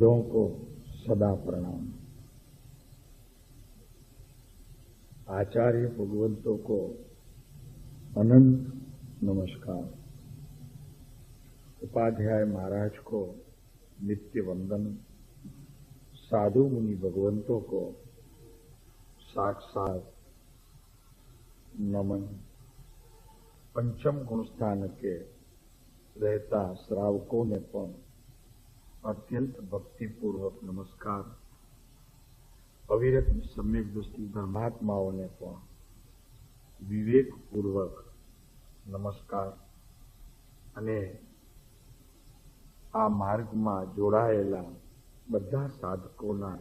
सिद्धों को सदा प्रणाम। आचार्य भगवंतों को अनंत नमस्कार। उपाध्याय महाराज को नित्य वंदन। साधु मुनि भगवंतों को साक्षात नमन। पंचम गुण स्थान के रहता श्रावकों ने पण अत्यंत भक्तिपूर्वक नमस्कार। अविरत सम्यक दृष्टि धर्मात्माओं ने पण विवेकपूर्वक नमस्कार। અને આ માર્ગમાં જોડાયેલા બધા સાધકોના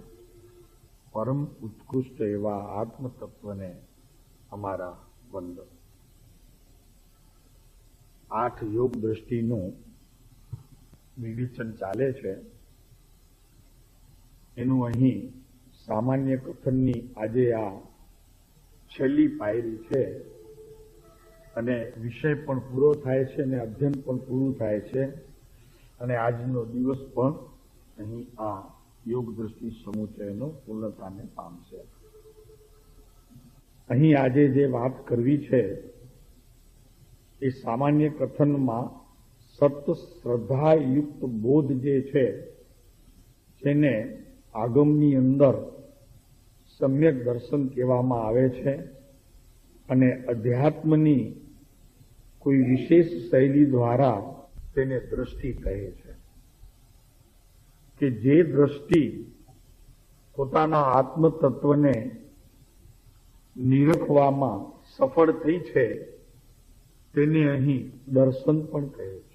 પરમ ઉત્કૃષ્ટ એવા આત્મતત્વને અમારા વંદન। 8 યોગ દ્રષ્ટિનું વિવેચન ચાલે છે। એનું અહીં સામાન્ય કથનની આજે આ છેલ્લી પાયરી છે અને વિષય પણ પૂરો થાય છે અને અધ્યયન પણ પૂરું થાય છે અને આજનો દિવસ પણ અહીં આ યોગ દ્રષ્ટિ સમુચયનો પૂર્ણતાને પામશે। અહીં આજે જે વાત કરવી છે એ સામાન્ય કથનમાં સત શ્રદ્ધાયુક્ત બોધ જે છે જેને આગમની અંદર સમ્યક દર્શન કહેવામાં આવે છે અને અધ્યાત્મની કોઈ વિશેષ શૈલી દ્વારા તેને દ્રષ્ટિ કહે છે કે જે દ્રષ્ટિ પોતાના આત્મતત્વને નિરખવામાં સફળ થઈ છે તેને અહીં દર્શન પણ કહે છે।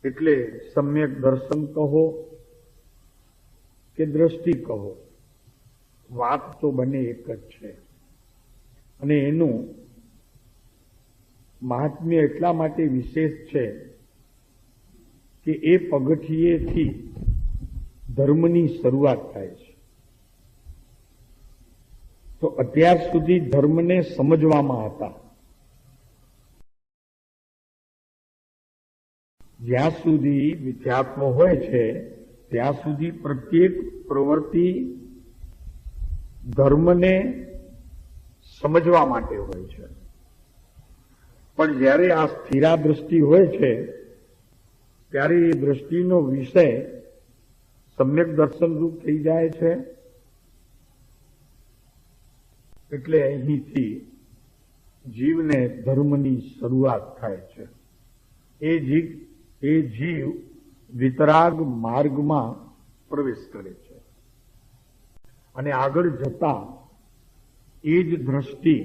એટલે સમ્યક દર્શન કહો કે દ્રષ્ટિ કહો, વાત તો બંને એક જ છે અને એનું મહાત્મ્ય એટલા માટે વિશેષ છે કે એ પગથિયેથી ધર્મની શરૂઆત થાય છે। તો અત્યાર સુધી ધર્મને સમજવામાં હતા। જ્યાં સુધી વિદ્યાત્મ હોય છે ત્યાં સુધી પ્રત્યેક પ્રવૃત્તિ ધર્મને સમજવા માટે હોય છે, પણ જ્યારે આ સ્થિરા દ્રષ્ટિ હોય છે ત્યારે એ દ્રષ્ટિનો વિષય સમ્યક દર્શન રૂપ થઈ જાય છે। એટલે અહીંથી જીવને ધર્મની શરૂઆત થાય છે। એ જીવ વિતરાગ માર્ગમાં પ્રવેશ કરે છે અને આગળ જતા એ જ દ્રષ્ટિ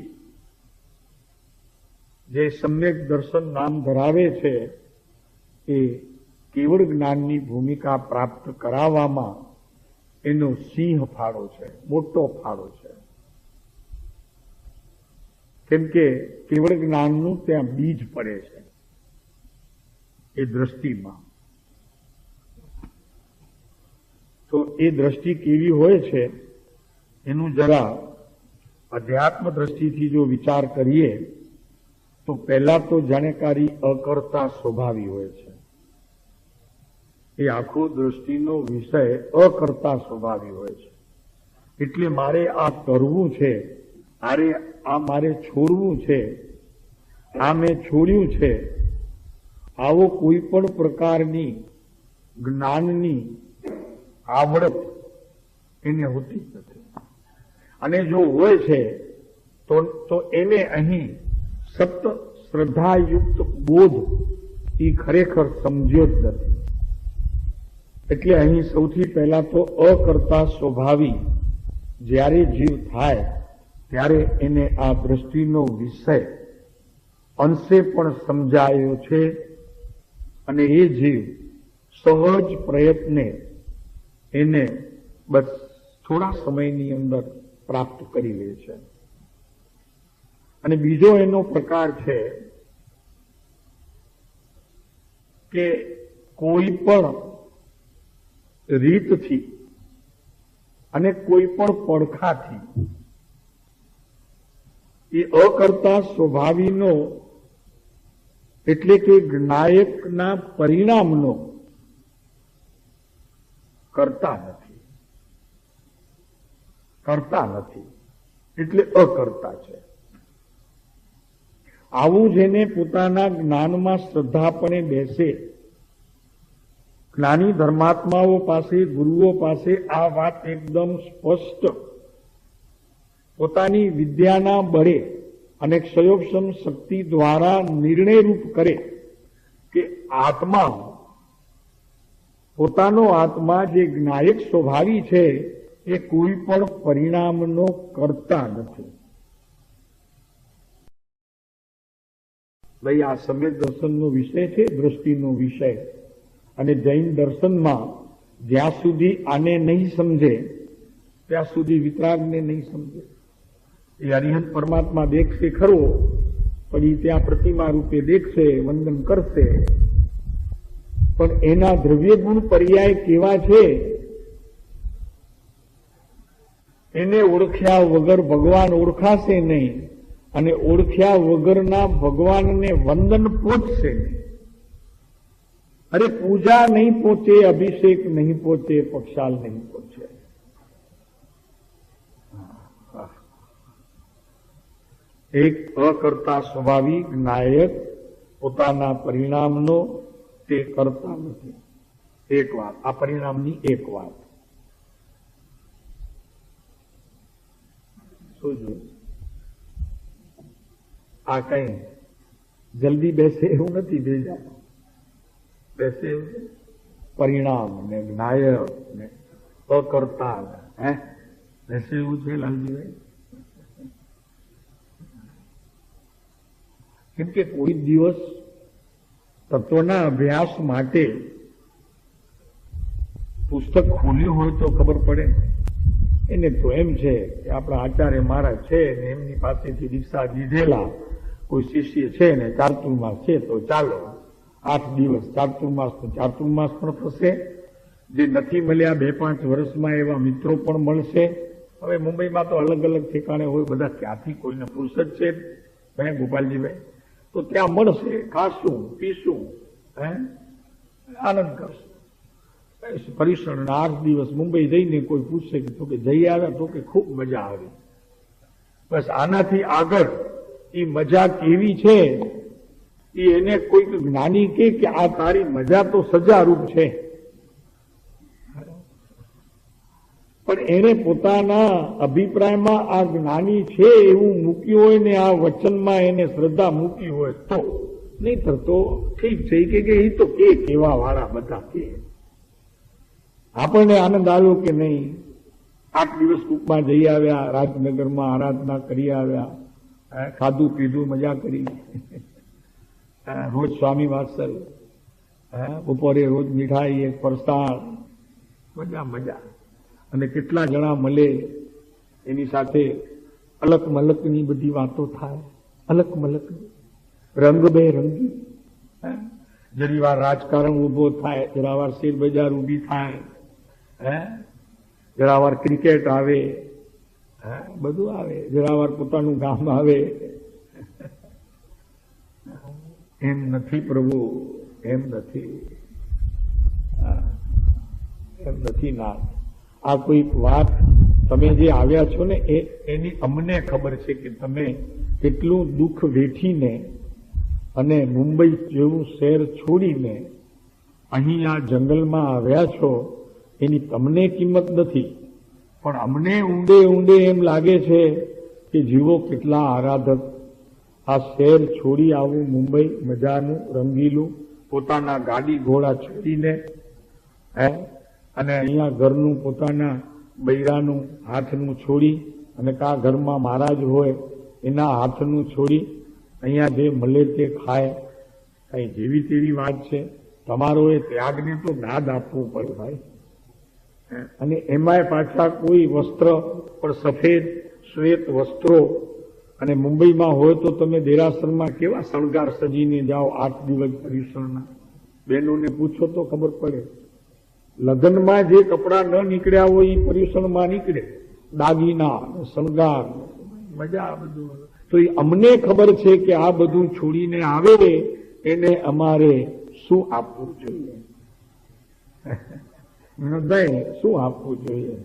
જે સમ્યક દર્શન નામ ધરાવે છે એ કેવળ જ્ઞાનની ભૂમિકા પ્રાપ્ત કરાવવામાં એનો સિંહ ફાળો છે, મોટો ફાળો છે। કેમ કે કેવળ જ્ઞાનનું ત્યાં બીજ પડે છે એ દ્રષ્ટિમાં। તો એ દ્રષ્ટિ કેવી હોય છે એનું જરા અધ્યાત્મ દ્રષ્ટિથી જો વિચાર કરીએ તો પહેલા તો જાણકારી અકર્તા સ્વભાવી હોય છે। એ આખો દ્રષ્ટિનો વિષય અકર્તા સ્વભાવી હોય છે। એટલે મારે આ કરવું છે, આ મારે છોડવું છે, આ મેં છોડ્યું છે, આવો કોઈ પણ પ્રકારની જ્ઞાનની આવડત એને હોતી જ નથી। અને જો હોય છે તો એને અહીં સત શ્રદ્ધાયુક્ત બોધ એ ખરેખર સમજ્યો જ નથી। એટલે અહીં સૌથી પહેલા તો અકર્તા સ્વભાવી જ્યારે જીવ થાય ત્યારે એને આ દ્રષ્ટિનો વિષય અંશે પણ સમજાયો છે અને એ જીવ સહજ પ્રયત્ને એને બસ થોડા સમયની અંદર પ્રાપ્ત કરી લે છે। અને બીજો એનો પ્રકાર છે કે કોઈ પણ રીતથી અને કોઈ પણ પડખાથી એ અકર્તા સ્વભાવીનો એટલે કે જ્ઞાયકના પરિણામનો કરતા નથી, કરતા નથી એટલે અકર્તા છે. આવું જેને પોતાના જ્ઞાનમાં શ્રદ્ધાપણે બેસે, જ્ઞાની ધર્માત્માઓ પાસે, ગુરુઓ પાસે આ વાત એકદમ સ્પષ્ટ પોતાની વિદ્યાના બળે અને ક્ષયોક્ષમ શક્તિ દ્વારા નિર્ણયરૂપ કરે કે આત્મા, પોતાનો આત્મા જે જ્ઞાયક સ્વભાવી છે એ કોઈ પણ પરિણામનો કરતા નથી. ભાઈ, આ સમ્યક દર્શનનો વિષય છે, દ્રષ્ટિનો વિષય. અને જૈન દર્શનમાં જ્યાં સુધી આને નહીં સમજે ત્યાં સુધી વિતરાગને નહીં સમજે. એ અરિહંત પરમાત્મા દેખશે ખરો, પણ એ ત્યાં પ્રતિમા રૂપે દેખશે, વંદન કરશે, પણ એના દ્રવ્ય ગુણ પર્યાય કેવા છે એને ઓળખ્યા વગર ભગવાન ઓળખાશે નહીં, અને ઓળખ્યા વગરના ભગવાનને વંદન પહોંચશે નહીં. અરે પૂજા નહીં પહોંચે, અભિષેક નહીં પહોંચે, પક્ષાલ નહીં પહોંચે. એક અકર્તા સ્વાભાવિક નાયક પોતાના પરિણામનો તે કરતા નથી. એક વાત, આ પરિણામની એક વાત શું જોયું? આ કઈ જલ્દી બેસે એવું નથી. બેજા બેસે એવું પરિણામ ને નાયક ને અકર્તા બેસે એવું છે લાલજીભાઈ. કેમ કે કોઈ દિવસ તત્વના અભ્યાસ માટે પુસ્તક ખોલ્યું હોય તો ખબર પડે. એને તો એમ છે કે આપણા આચાર્ય મહારાજ છે ને એમની પાસેથી દીક્ષા લીધેલા કોઈ શિષ્ય છે ને ચાતુર્માસ છે તો ચાલો 8 દિવસ ચાતુર્માસ તો ચાતુર્માસ પણ થશે. જે નથી મળ્યા 2-5 વર્ષમાં એવા મિત્રો પણ મળશે. હવે મુંબઈમાં તો અલગ અલગ ઠેકાણે હોય, બધા ક્યાંથી કોઈને ફુરસદ છે ભાઈ ગોપાલજીભાઈ, તો ત્યાં મળશે, ખાશું, પીશું, આનંદ કરશું. પરીક્ષણ 8 દિવસ મુંબઈ જઈને કોઈ પૂછશે કે તો કે જઈ આવ્યા, તો કે ખૂબ મજા આવી. બસ આનાથી આગળ એ મજા કેવી છે એ એને કોઈક જ્ઞાની કે આ તારી મજા તો સજારૂપ છે, પણ એને પોતાના અભિપ્રાયમાં આ જ્ઞાની છે એવું મૂક્યું હોય ને આ વચનમાં એને શ્રદ્ધા મૂકી હોય તો, નહીતર તો ઠીક છે કે એ તો કેવા વાળા બધા કે આપણને આનંદ આવ્યો કે નહીં. 8 દિવસ ટૂંકમાં જઈ આવ્યા, રાજનગરમાં આરાધના કરી આવ્યા, ખાધું પીધું, મજા કરી, રોજ સ્વામી વાત્સલ, બપોરે રોજ મીઠાઈ, એક પ્રસાદ, મજા મજા. અને કેટલા જણા મળે એની સાથે અલક મલકની બધી વાતો થાય, અલક મલકની, રંગ બેરંગી. જરી વાર રાજકારણ ઉભો થાય, જરા વાર શેર બજાર ઉભી થાય, જરા વાર ક્રિકેટ આવે, બધું આવે, જરા વાર પોતાનું ગામ આવે. એમ નથી પ્રભુ, એમ નથી, એમ નથી. ના, આ કોઈક વાત તમે જે આવ્યા છો ને એની અમને ખબર છે કે તમે કેટલું દુઃખ વેઠીને અને મુંબઈ જેવું શહેર છોડીને અહીં આ જંગલમાં આવ્યા છો એની તમને કિંમત નથી, પણ અમને ઊંડે ઊંડે એમ લાગે છે કે જીવો કેટલા આરાધક. આ શહેર છોડી આવું મુંબઈ મજાનું રંગીલું, પોતાના ગાડી ઘોડા છોડીને અને અહીંયા ઘરનું પોતાના બૈરાનું હાથનું છોડી, અને કા ઘરમાં મહારાજ હોય એના હાથનું છોડી અહીંયા જે મળે તે ખાય, કઈ જેવી તેવી વાત છે. તમારો એ ત્યાગને તો દાદ આપવું પડે ભાઈ. અને એમાંય પાછા કોઈ વસ્ત્ર પણ સફેદ શ્વેત વસ્ત્રો, અને મુંબઈમાં હોય તો તમે દેરાસરમાં કેવા શણગાર સજીને જાઓ 8 દિવસ પર્યુષણના. બહેનોને પૂછો તો ખબર પડે. લગ્નમાં જે કપડાં ન નીકળ્યા હોય એ પર્યુષણમાં નીકળે, દાગીના, શણગાર, મજા બધું. તો એ અમને ખબર છે કે આ બધું છોડીને આવે એને અમારે શું આપવું જોઈએ. ભાઈ શું આપવું જોઈએ?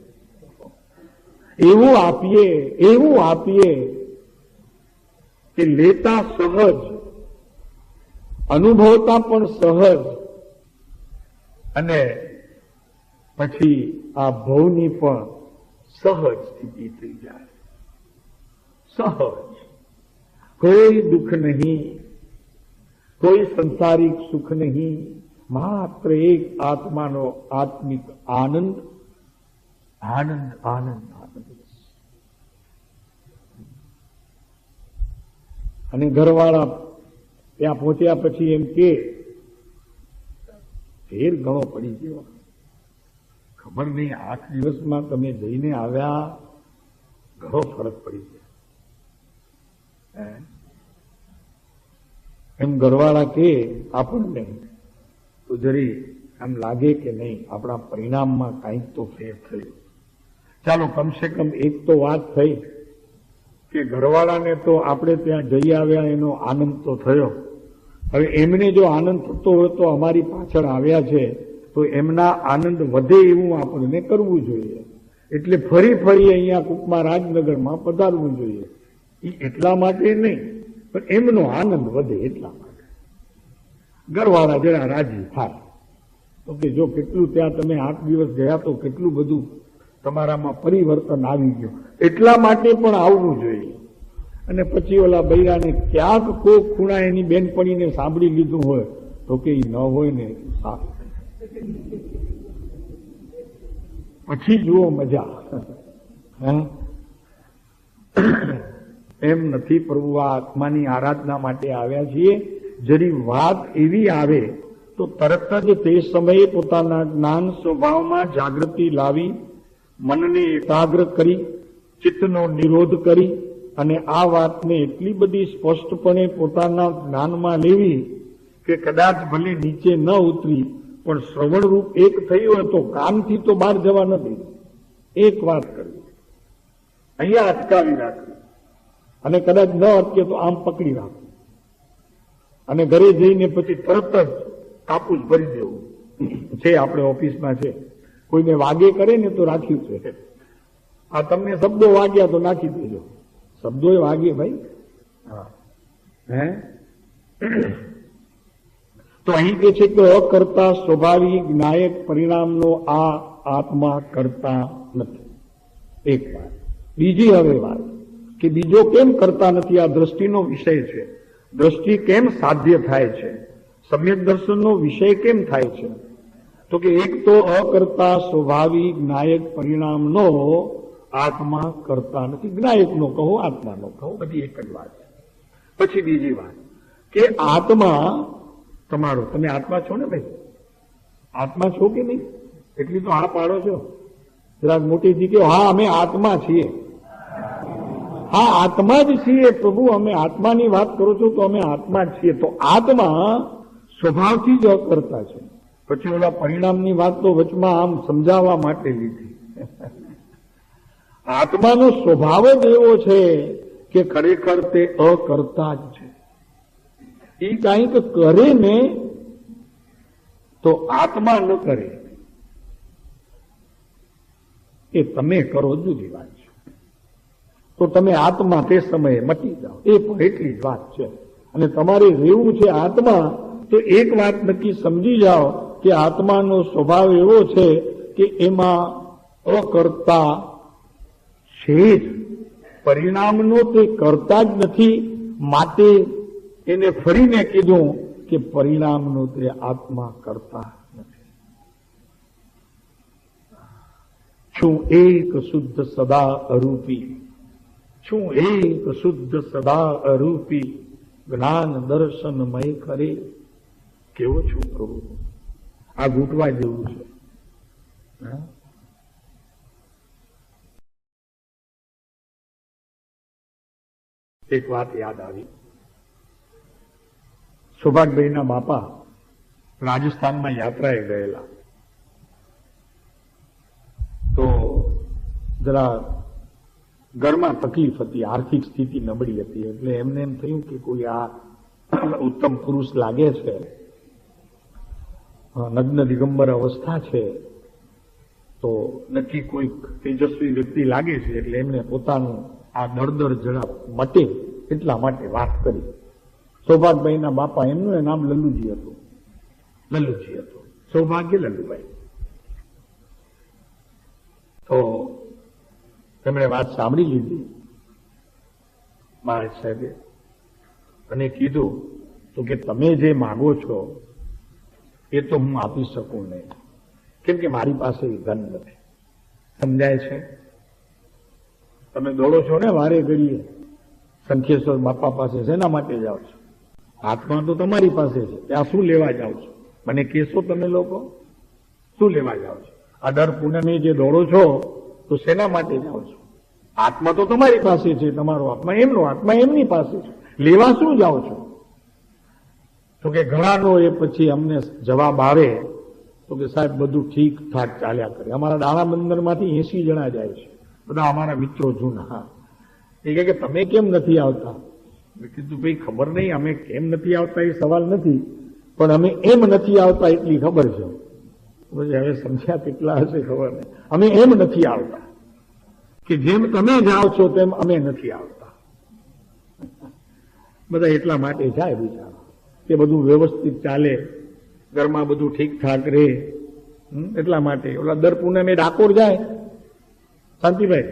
એવું આપીએ કે લેતા સહજ, અનુભવતા પણ સહજ, અને પછી આ ભવની પણ સહજ સ્થિતિ થઈ જાય. સહજ, કોઈ દુઃખ નહીં, કોઈ સંસારિક સુખ નહીં, માત્ર એક આત્માનો આત્મિક આનંદ, આનંદ, આનંદ, આનંદ. અને ઘરવાળા ત્યાં પહોંચ્યા પછી એમ કે ફેર ઘણો પડી ગયો, ખબર નહીં 8 દિવસમાં તમે જઈને આવ્યા, ઘણો ફરક પડી ગયો. એમ ઘરવાળા કે આપણને તો જરી આમ લાગે કે નહીં આપણા પરિણામમાં કંઈક તો ફેર થયો. ચાલો કમસે કમ એક તો વાત થઈ કે ઘરવાળાને તો આપણે ત્યાં જઈ આવ્યા એનો આનંદ તો થયો. હવે એમને જો આનંદ થતો હોય તો અમારી પાછળ આવ્યા છે તો એમના આનંદ વધે એવું આપણને કરવું જોઈએ. એટલે ફરી અહીંયા કુકમા રાજનગરમાં પધારવું જોઈએ. એ એટલા માટે નહીં, પણ એમનો આનંદ વધે એટલા માટે. ઘરવાળા જરા રાજી થાય તો કે જો કેટલું ત્યાં તમે 8 દિવસ ગયા તો કેટલું બધું તમારામાં પરિવર્તન આવી ગયું, એટલા માટે પણ આવવું જોઈએ. અને પછી ઓલા બૈરાને ક્યાંક કોઈ ખૂણા એની બેનપણીને સાંભળી લીધું હોય તો કે એ ન હોય ને સારું, પછી જુઓ મજા. એમ નથી પ્રભુ, આ આત્માની આરાધના માટે આવ્યા છીએ. જરી વાત એવી આવે તો તરત જ તે સમયે પોતાના જ્ઞાન સ્વભાવમાં જાગૃતિ લાવી, મનને એકાગ્ર કરી, ચિત્તનો નિરોધ કરી અને આ વાતને એટલી બધી સ્પષ્ટપણે પોતાના જ્ઞાનમાં લેવી કે કદાચ ભલે નીચે ન ઉતરી પણ શ્રવણ રૂપ એક થયું હોય તો કામથી તો બહાર જવા નથી. એક વાત કરવી, અહીંયા અટકાવી રાખવી, અને કદાચ ન અટકે તો આમ પકડી રાખવું, અને ઘરે જઈને પછી તરત જ કાપૂસ ભરી દેવું. છે આપણે ઓફિસમાં છે, કોઈને વાગે કરે ને તો રાખ્યું છે. આ તમને શબ્દો વાગ્યા તો નાખી દેજો, શબ્દો એ વાગે ભાઈ. તો અહીં કે છે કે અકર્તા સ્વાભાવિક નાયક પરિણામનો આ આત્મા કરતા નથી. એક વાત. બીજી હવે વાત કે બીજો કેમ કરતા નથી? આ દ્રષ્ટિનો વિષય છે. દ્રષ્ટિ કેમ સાધ્ય થાય છે? સમ્યક દર્શનનો વિષય કેમ થાય છે? તો કે એક તો અકર્તા સ્વાભાવિક નાયક પરિણામનો આત્મા કરતા નથી. જ્ઞાયકનો કહો, આત્માનો કહો, બધી એક જ વાત છે. પછી બીજી વાત કે આત્મા તમારો, તમે આત્મા છો ને ભાઈ? આત્મા છો કે નહીં? એટલી તો હા પાડો છો. જરાક મોટીથી કહો, હા અમે આત્મા છીએ. હા આત્મા જ છીએ પ્રભુ, અમે આત્માની વાત કરો છો તો અમે આત્મા જ છીએ. તો આત્મા સ્વભાવથી જ અકર્તા છે. પછી ઓલા પરિણામની વાત તો વચમાં આમ સમજાવવા માટે લીધી. આત્માનો સ્વભાવ જ એવો છે કે ખરેખર તે અકર્તા જ છે. એ કંઈક કરે ને તો આત્મા ન કરે, એ તમે કરો જુદી વાત છે. તો તમે આત્મા તે સમયે મટી જાઓ, એ પણ એટલી જ વાત છે. અને તમારે રહેવું છે આત્મા, તો એક વાત નક્કી સમજી જાઓ કે આત્માનો સ્વભાવ એવો છે કે એમાં અકર્તા છે જ. પરિણામનો તે કરતા જ નથી, માટે એને ફરીને કીધું કે પરિણામનો તે આત્મા કરતા નથી. છું એક શુદ્ધ સદા અરૂપી, છું એક શુદ્ધ સદા અરૂપી, જ્ઞાન દર્શનમય કરે. કેવો છું પ્રભુ? આ ઘૂંટવા જેવું છે. એક વાત યાદ આવી. સૌભાગભાઈના બાપા રાજસ્થાનમાં યાત્રાએ ગયેલા, તો જરા ઘરમાં તકલીફ હતી, આર્થિક સ્થિતિ નબળી હતી. એટલે એમને એમ થયું કે કોઈ આ ઉત્તમ પુરુષ લાગે છે, નગ્ન દિગંબર અવસ્થા છે, તો નક્કી કોઈ તેજસ્વી વ્યક્તિ લાગે છે એટલે એમને પોતાનું આ દળદર જરા મટે એટલા માટે વાત કરી. સૌભાગભાઈના બાપા, એમનું નામ લલ્લુજી હતું. સૌભાગ્ય લલ્લુભાઈ. તો તેમણે વાત સાંભળી લીધી મહારાજ સાહેબે અને કીધું તો કે તમે જે માગો છો એ તો હું આપી શકું નહીં, કેમ કે મારી પાસે ધન નથી. સમજાય છે? તમે દોડો છો ને વારે ઘડીએ સંખેશ્વર બાપા પાસે, શેના માટે જાઓ છો? હાથમાં તો તમારી પાસે છે, ત્યાં શું લેવા જાઓ છો? મને કહેશો તમે લોકો શું લેવા જાઓ છો? આ દર પૂનમે જે દોડો છો તો શેના માટે જાઓ છો? આત્મા તો તમારી પાસે છે, તમારો આત્મા એમનો, આત્મા એમની પાસે છે, લેવા શું જાઓ છો? તો કે ઘણાનો એ પછી અમને જવાબ આવે તો કે સાહેબ બધું ઠીક ઠાક ચાલ્યા કરે. અમારા દાણા બંદર માંથી 80 જણા જાય છે, બધા અમારા મિત્રો જૂના. એ કે તમે કેમ નથી આવતા? મેં કીધું ભાઈ ખબર નહીં, અમે કેમ નથી આવતા એ સવાલ નથી, પણ અમે એમ નથી આવતા એટલી ખબર છે. હવે સમજ્યા કેટલા હશે ખબર નહીં. અમે એમ નથી આવતા કે જેમ તમે જાઓ છો તેમ અમે નથી આવતા. બધા એટલા માટે જાય બિચારા કે બધું વ્યવસ્થિત ચાલે, ઘરમાં બધું ઠીક ઠાક રહે, એટલા માટે. ઓલા દર પૂનમે ડાકોર જાય શાંતિભાઈ,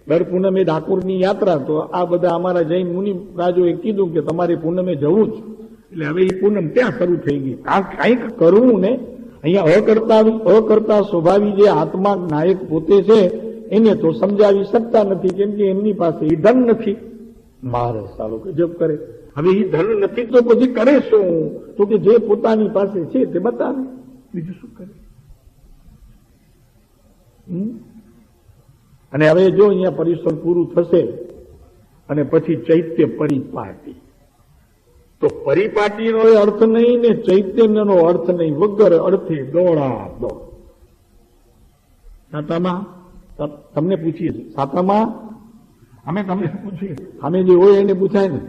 દર પૂનમે ડાકોરની યાત્રા, તો આ બધા અમારા જૈન મુનિ રાજોએ કીધું કે તમારે પૂનમે જવું જ. એટલે હવે એ પૂનમ ત્યાં શરૂ થઈ ગઈ. કંઈક કરવું ને, અહીંયા અકર્તા સ્વભાવી જે આત્મા નાયક પોતે છે એને તો સમજાવી શકતા નથી, કેમ કે એમની પાસે એ ધન નથી. મારે સારું ગજબ કરે. હવે એ ધન નથી તો પછી કરે શું? તો કે જે પોતાની પાસે છે તે બતાવે, બીજું શું કરે? અને હવે જો અહીંયા પરિસર પૂરું થશે અને પછી ચૈત્ય પરિપાટી, તો પરિપાટીનો અર્થ નહીં ને ચૈતન્યનો અર્થ નહીં, વગર અર્થે દોડા દોડ. સાતામાં તમને પૂછીએ છીએ, સાતામાં અમે તમને પૂછીએ, સામે જે હોય એને પૂછાય ને,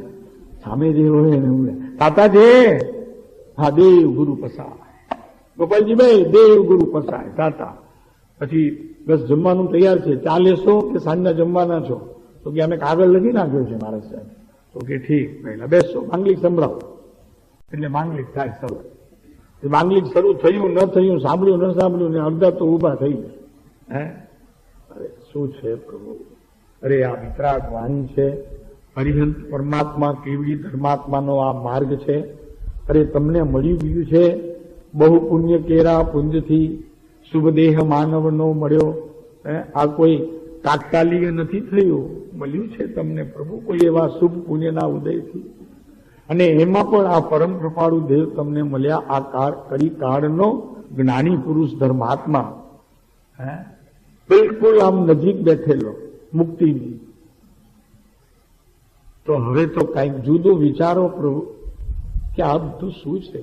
સામે જે હોય એને તાતા છે. હા, દેવ ગુરુ પસાય ગોપાલજીભાઈ, દેવ ગુરુ પસાય તાતા. પછી બસ જમવાનું તૈયાર છે, ચા લેશો કે સાંજના જમવાના છો? તો કે અમે કાગળ લખી નાખ્યો છે મહારાજ સાહેબ. તો કે ઠીક, પહેલા બેસો, માંગલિક સંભળાવો. એટલે માંગલિક થાય શરૂ. માંગલિક શરૂ થયું ન થયું, સાંભળ્યું ન સાંભળ્યું, ને અડધા તો ઉભા થઈ ગયા. અરે શું છે પ્રભુ, અરે આ વિતરાગ વાણી છે, હરિહંત પરમાત્મા કેવડી ધર્માત્માનો આ માર્ગ છે. અરે તમને મળી ગયું છે, બહુ પુણ્ય કેરા પુંજથી શુભ દેહ માનવનો મળ્યો. આ કોઈ તાત્કાલિક નથી થયું, મળ્યું છે તમને પ્રભુ કોઈ એવા શુભ પુણ્યના ઉદયથી. અને એમાં પણ આ પરમ કૃપાળુ દેવ તમને મળ્યા, આ કડી કાળનો જ્ઞાની પુરુષ ધર્માત્મા, બિલકુલ આમ નજીક બેઠેલો મુક્તિની. તો હવે તો કઈક જુદું વિચારો પ્રભુ કે આ બધું શું છે?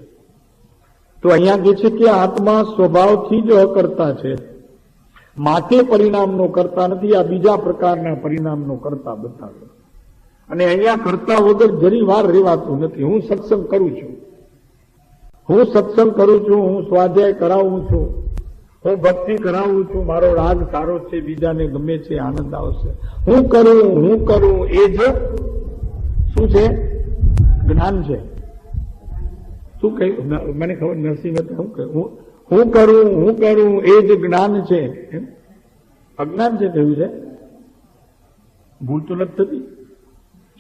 તો અહીંયા કહે છે કે આત્મા સ્વભાવથી જ અકર્તા છે, માટે પરિણામનો કરતા નથી, આ બીજા પ્રકારના પરિણામનો કરતા બતાવે. અને અહીંયા કરતા વગર જરી વાર રહેવાતું નથી. હું સત્સંગ કરું છું, હું સ્વાધ્યાય કરાવું છું, હું ભક્તિ કરાવું છું, મારો રાગ સારો છે, બીજાને ગમે છે, આનંદ આવશે, હું કરું એ જ શું છે? જ્ઞાન છે. શું કહ્યું મને ખબર નરસિંહ હું કરું એ જ જ્ઞાન છે. અજ્ઞાન છે કહ્યું છે, ભૂલ તો નથી થતી.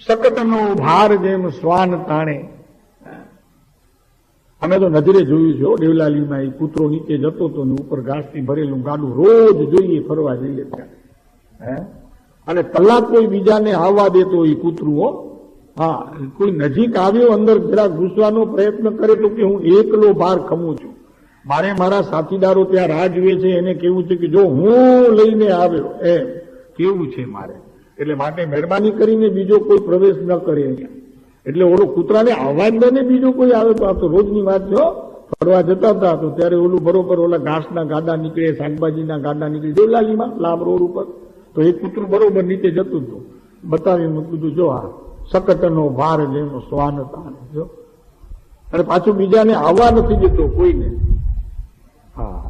શકટનો ભાર જેમ શ્વાન તાણે. અમે તો નજરે જોયું છે દેવલાલીમાં, એ કૂતરો નીચે જતો હતો ને ઉપર ઘાસથી ભરેલું ગાડું રોજ જોઈએ, ફરવા જઈએ ત્યાં. અને કલાક કોઈ બીજાને આવવા દેતો એ કૂતરું. હા, કોઈ નજીક આવ્યો, અંદર જરા ઘૂસવાનો પ્રયત્ન કરે તો કે હું એકલો ભાર ખમું છું, મારે મારા સાથીદારો ત્યાં રાહ જુએ છે, એને કેવું છે કે જો હું લઈને આવ્યો એમ કેવું છે મારે. એટલે માટે મહેરબાની કરીને બીજો કોઈ પ્રવેશ ન કરે અહીંયા. એટલે ઓલો કૂતરાને આવવા જ દે, બીજો કોઈ આવે તો આ તો રોજની વાત છે. ફરવા જતા હતા તો ત્યારે ઓલું બરોબર ઓલા ઘાસના ગાડા નીકળે, શાકભાજીના ગાડા નીકળે દેવલાલીમાં લાભ રોડ ઉપર, તો એ કૂતરું બરોબર નીચે જતું હતું. બતાવી મૂકતું જો આ શકટનો ભાર જેનો શ્વાન તાણે. જો અને પાછું બીજાને આવવા નથી દેતો કોઈને. હા,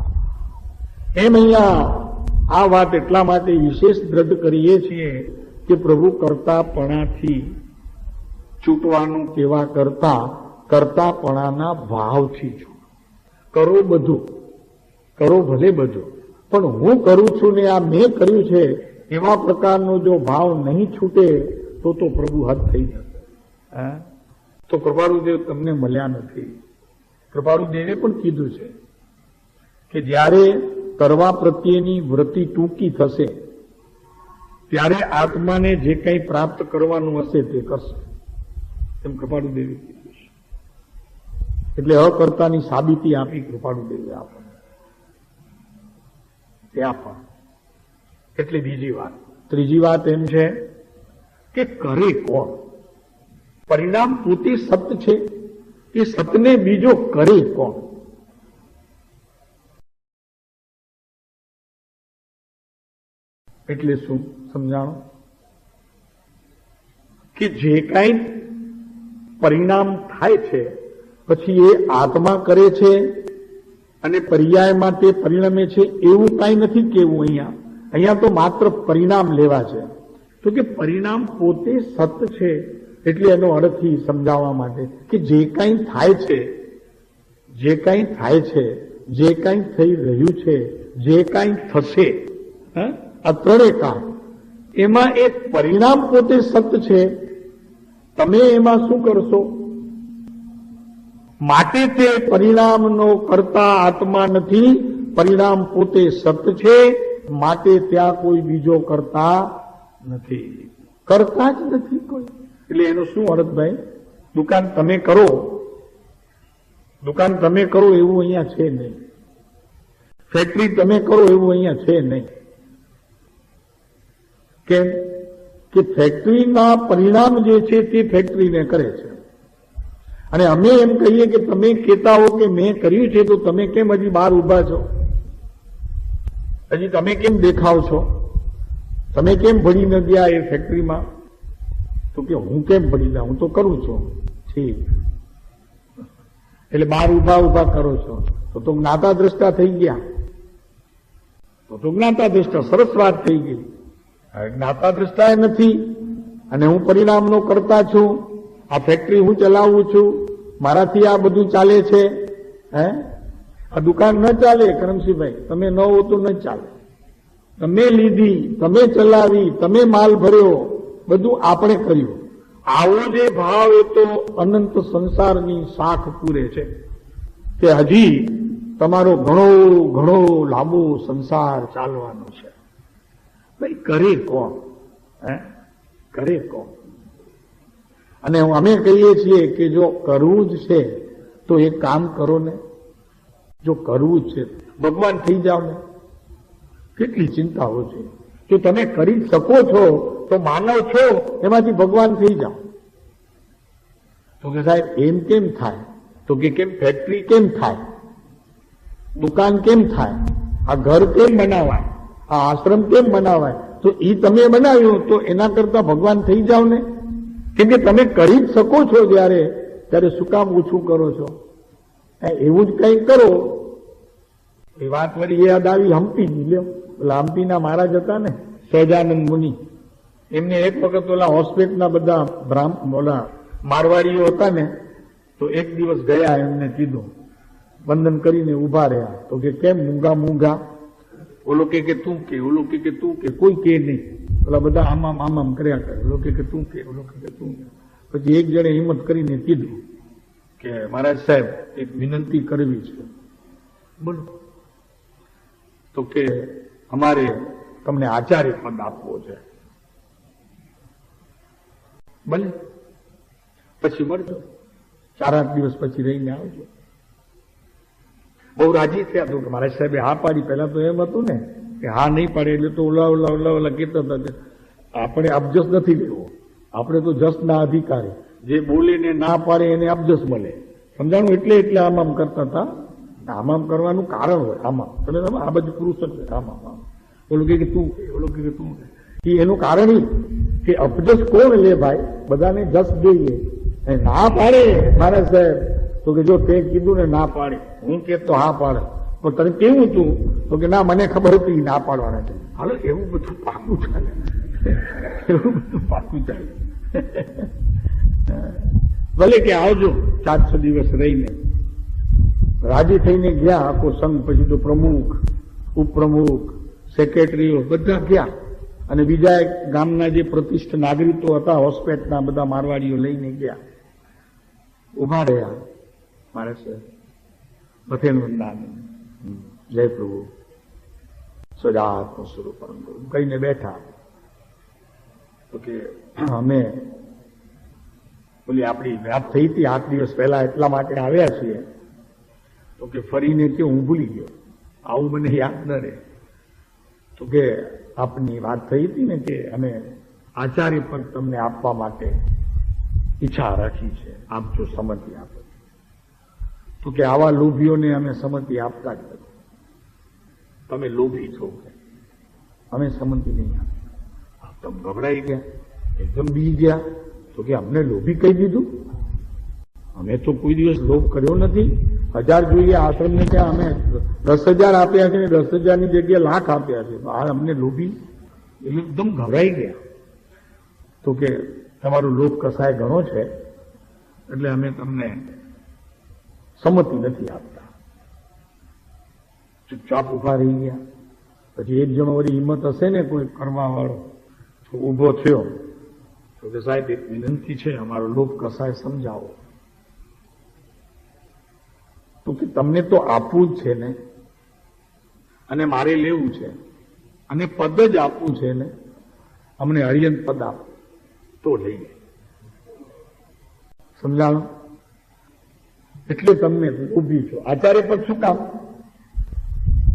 એમ અહીંયા આ વાત એટલા માટે વિશેષ દ્રઢ કરીએ છીએ કે પ્રભુ કરતાપણાથી છૂટવાનું કેવા કરતા કરતાપણાના ભાવથી છૂટ. કરો બધું, કરો ભલે બધું, પણ હું કરું છું ને આ મેં કર્યું છે એવા પ્રકારનો જો ભાવ નહીં છૂટે તો પ્રભુ હદ થઈ જશે. તો કૃપાળુદેવ તમને મળ્યા નથી. કૃપાળુદેવે પણ કીધું છે કે જ્યારે કરવા પ્રત્યેની વૃત્તિ ટૂંકી થશે ત્યારે આત્માને જે કંઈ પ્રાપ્ત કરવાનું હશે તે કરશે, એમ કૃપાળુદેવે કીધું છે. એટલે અકર્તાની સાબિતી આપી કૃપાળુદેવે આપણને. ત્યાં પણ એટલે બીજી વાત. ત્રીજી વાત એમ છે કે કરે કોણ? પરિણામ પોતે સત છે, એ સતને બીજો કરે કોણ? એટલે શું સમજાણો? કે જે કાંઈ પરિણામ થાય છે પછી એ આત્મા કરે છે અને પર્યાયમાં તે પરિણમે છે એવું કાંઈ નથી કેવું. અહીંયા તો માત્ર પરિણામ લેવા છે. તો કે પરિણામ પોતે સત છે એટલે એનો અર્થથી સમજાવવા માટે કે જે કાંઈ થાય છે, જે કાંઈ થાય છે, જે કાંઈ થઈ રહ્યું છે, જે કાંઈ થશે, આ ત્રણેય કામ એમાં એક પરિણામ પોતે સત છે. તમે એમાં શું કરશો? માટે તે પરિણામનો કરતા આત્મા નથી, પરિણામ પોતે સત છે, માટે ત્યાં કોઈ બીજો કરતા નથી, કરતા જ નથી કોઈ. એટલે એનો શું અર્થ ભાઈ? દુકાન તમે કરો, દુકાન તમે કરો એવું અહીંયા છે નહીં. ફેક્ટરી તમે કરો એવું અહીંયા છે નહીં. કેમ કે ફેક્ટરીના પરિણામ જે છે તે ફેક્ટરીને કરે છે. અને અમે એમ કહીએ કે તમે કહેતા હો કે મેં કર્યું છે તો તમે કેમ હજી બહાર ઉભા છો? હજી તમે કેમ દેખાવ છો? તમે કેમ ભળી ન ગયા એ ફેક્ટરીમાં? તો કે હું કેમ ભળી જાઉં, હું તો કરું છું. ઠીક, એટલે બહાર ઉભા ઉભા કરો છો તો જ્ઞાતા દ્રષ્ટા થઈ ગયા. તો જ્ઞાતા દ્રષ્ટા સરસ વાત થઈ ગઈ. જ્ઞાતા દ્રષ્ટા એ નથી અને હું પરિણામનો કરતા છું. આ ફેક્ટરી હું ચલાવું છું, મારાથી આ બધું ચાલે છે. આ દુકાન ન ચાલે કરમસિંહભાઈ, તમે ન હો તો ન ચાલે. તમે લીધી, તમે ચલાવી, તમે માલ ભર્યો, બધું આપણે કર્યું. આવો જે ભાવ એ તો અનંત સંસારની શાખ પૂરે છે કે હજી તમારો ઘણો ઘણો લાંબો સંસાર ચાલવાનો છે. ભાઈ કરે કોણ? કરે કોણ? અને અમે કહીએ છીએ કે જો કરવું જ છે તો એક કામ કરો ને. જો કરવું જ છે ભગવાન થઈ જાવ ને. કેટલી ચિંતાઓ છે. જો તમે કરી શકો છો તો માનવ છો એમાંથી ભગવાન થઈ જાઓ. તો કે સાહેબ એમ કેમ થાય? તો કે કેમ ફેક્ટરી કેમ થાય? દુકાન કેમ થાય? આ ઘર કેમ બનાવાય? આ આશ્રમ કેમ બનાવાય? તો એ તમે બનાવ્યું તો એના કરતા ભગવાન થઈ જાવ ને. કેમ કે તમે કરી જ શકો છો ત્યારે શું કામ ઓછું કરો છો? એવું જ કંઈક કરો. એ વાત વળી યાદ આવી હમ્પીની. લ્યો, ઓલા હમ્પીના મહારાજ હતા ને સહજાનંદ મુનિ, એમને એક વખત ઓલા હોસ્પિટલના બધા ઓલા મારવાડીઓ હતા ને તો એક દિવસ ગયા, એમને કીધું, વંદન કરીને ઉભા રહ્યા. તો કે કેમ મૂંગા મૂંગા? ઓલો કે તું કે, ઓલો કે તું કે, કોઈ કે નહીં. ઓલા બધા આમામ આમામ કર્યા કરે. ઓલો કે તું કે, ઓલો કે તું કે. પછી એક જણે હિંમત કરીને કીધું કે મહારાજ સાહેબ એક વિનંતી કરવી છે. બોલો. તો કે અમારે તમને આચાર્ય પદ આપવો છે. ભલે, પછી મળજો, 4-8 દિવસ પછી રહીને આવજો. બહુ રાજી થયા. તો મહારાજ સાહેબે હા પાડી. પહેલા તો એમ હતું ને કે હા નહીં પાડે એટલે તો ઓલા કહેતા હતા આપણે અબજસ નથી લેવો, આપણે તો જસના અધિકારી, જે બોલે ને ના પાડે એને અબજસ મળે. સમજાણું? એટલે આમ કરતા હતા. આમ કરવાનું કારણ હોય. આમાં આ બધું પુરુષ જ આમાં ઓલું કે તું કે, ઓલું કે તું કે. એનું કારણ કે અબજસ કોણ લે ભાઈ? બધાને જસ દઈએ. ના પાડે મહારાજ સાહેબ તો કે જો તે કીધું ને ના પાડે, હું કે તો હા પાડે, તો તને કેવું હતું? તો કે ના મને ખબર હતી ના પાડવાના છે. હાલો એવું બધું પાકું ચાલે, એવું બધું પાકું ચાલે. ભલે કે આવજો 400 દિવસ રહીને. રાજી થઈને ગયા આખો સંઘ. પછી તો પ્રમુખ, ઉપપ્રમુખ, સેક્રેટરીઓ બધા ગયા, અને બીજા એક ગામના જે પ્રતિષ્ઠિત નાગરિકો હતા હોસ્પેટના બધા મારવાડીઓ લઈને ગયા. ઉભા રહ્યા મારે છે બથેનું નામ, જય પ્રભુ સજાત્મ સ્વરૂપ કહીને બેઠા. તો કે અમે બોલી આપણી વાત થઈ હતી 8 દિવસ પહેલા એટલા માટે આવ્યા છીએ. તો કે ફરીને કે હું ભૂલી ગયો, આવું મને યાદ ન રહે. તો કે આપની વાત થઈ હતી ને કે અમે આચાર્ય પદ તમને આપવા માટે ઈચ્છા રાખી છે, આપ જો સંમતિ આપો. તો કે આવા લોભીઓને અમે સંમતિ આપતા જ નથી. તમે લોભી છો, અમે સંમતિ નહીં આપી. તમે ગભરાઈ ગયા, એકદમ બી ગયા. તો કે અમને લોભી કહી દીધું? અમે તો કોઈ દિવસ લોભ કર્યો નથી. 1000 જોઈએ આશ્રમને ત્યાં અમે 10,000 આપ્યા છે, 10,000ની જગ્યાએ લાખ આપ્યા છે. આ અમને લોભી? એટલે એકદમ ગભરાઈ ગયા. તો કે તમારો લોભ કસાય ઘણો છે, એટલે અમે તમને સંમતિ નથી આપતા. ચૂપચાપ ઉભા રહી ગયા. પછી એક જણો વળી હિંમત હશે ને કોઈ કરવા વાળો, તો ઉભો થયો. તો કે સાહેબ એક વિનંતી છે, અમારો લોભ કસાય સમજાવો. તો કે તમને તો આપવું જ છે ને, અને મારે લેવું છે, અને પદ જ આપવું છે ને, અમને હરિયન પદ આપો તો લઈએ. સમજાણો? એટલે તમને ઉભી છો. આચાર્ય પદ શું કામ?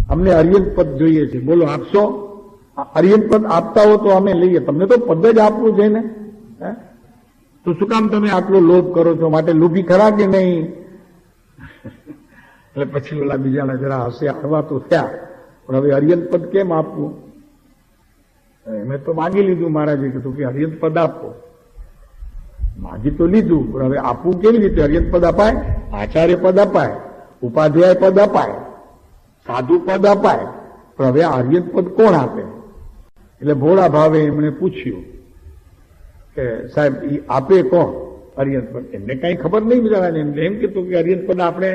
અમને હરિયન પદ જોઈએ છે. બોલો આપશો? હરિયન પદ આપતા હો તો અમે લઈએ. તમને તો પદ જ આપવું છે ને, તો શું કામ તમે આટલો લોભ કરો છો? માટે લોભી ખરા કે નહીં? એટલે પછી ઓલા બીજાના જરા હશે હળવા તો થયા. પણ હવે હરિયન પદ કેમ આપવું? મેં તો માગી લીધું. મહારાજે કીધું કે હરિયન પદ આપો. માગી તો લીધું, પણ હવે આપવું કેવી રીતે? હરિયન પદ અપાય? આચાર્ય પદ અપાય, ઉપાધ્યાય પદ અપાય, સાધુ પદ અપાય, પણ હવે હરિયન પદ કોણ આપે? એટલે ભોળા ભાવે એમણે પૂછ્યું કે સાહેબ એ આપે કોણ હરિયન પદ? એમને કઈ ખબર નહીં બિચારાને. એમ કીધું કે હરિયન પદ આપણે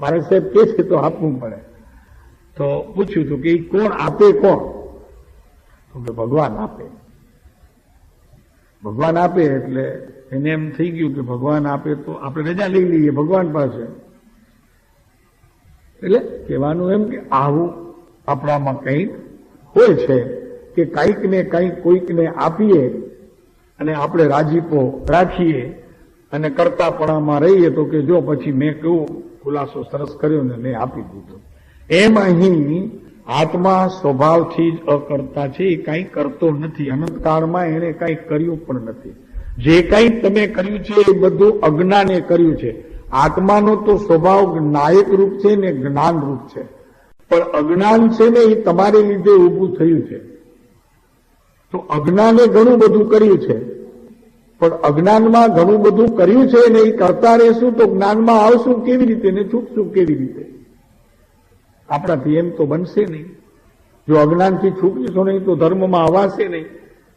મારે સાહેબ કે છે તો આપવું પડે. તો પૂછ્યું હતું કે કોણ આપે? કોણ? તો કે ભગવાન આપે. ભગવાન આપે એટલે એને એમ થઈ ગયું કે ભગવાન આપે તો આપણે રજા લઈ લઈએ ભગવાન પાસે. એટલે કહેવાનું એમ કે આવું આપણામાં કંઈક હોય છે કે કંઈક ને કંઈક કોઈકને આપીએ અને આપણે રાજીપો રાખીએ અને કરતાપણામાં રહીએ. તો કે જો પછી મેં કેવું ખુલાસો સરસ કર્યો ને મેં આપી દીધો. એમ અહીં આત્મા સ્વભાવથી જ અકર્તા છે. એ કંઈ કરતો નથી. અનંતકાળમાં એને કંઈ કર્યું પણ નથી. જે કંઈ તમે કર્યું છે એ બધું અજ્ઞાને કર્યું છે. આત્માનો તો સ્વભાવ નાયક રૂપ છે ને જ્ઞાન રૂપ છે. પણ અજ્ઞાન છે ને એ તમારે લીધે ઊભું થયું છે. તો અજ્ઞાને ઘણું બધું કર્યું છે, પણ અજ્ઞાનમાં ઘણું બધું કર્યું છે ને એ કરતા રહેશું તો જ્ઞાનમાં આવશું કેવી રીતે ને છૂટશું કેવી રીતે? આપણાથી એમ તો બનશે નહીં. જો અજ્ઞાનથી છૂટીશું નહીં તો ધર્મમાં આવાશે નહીં.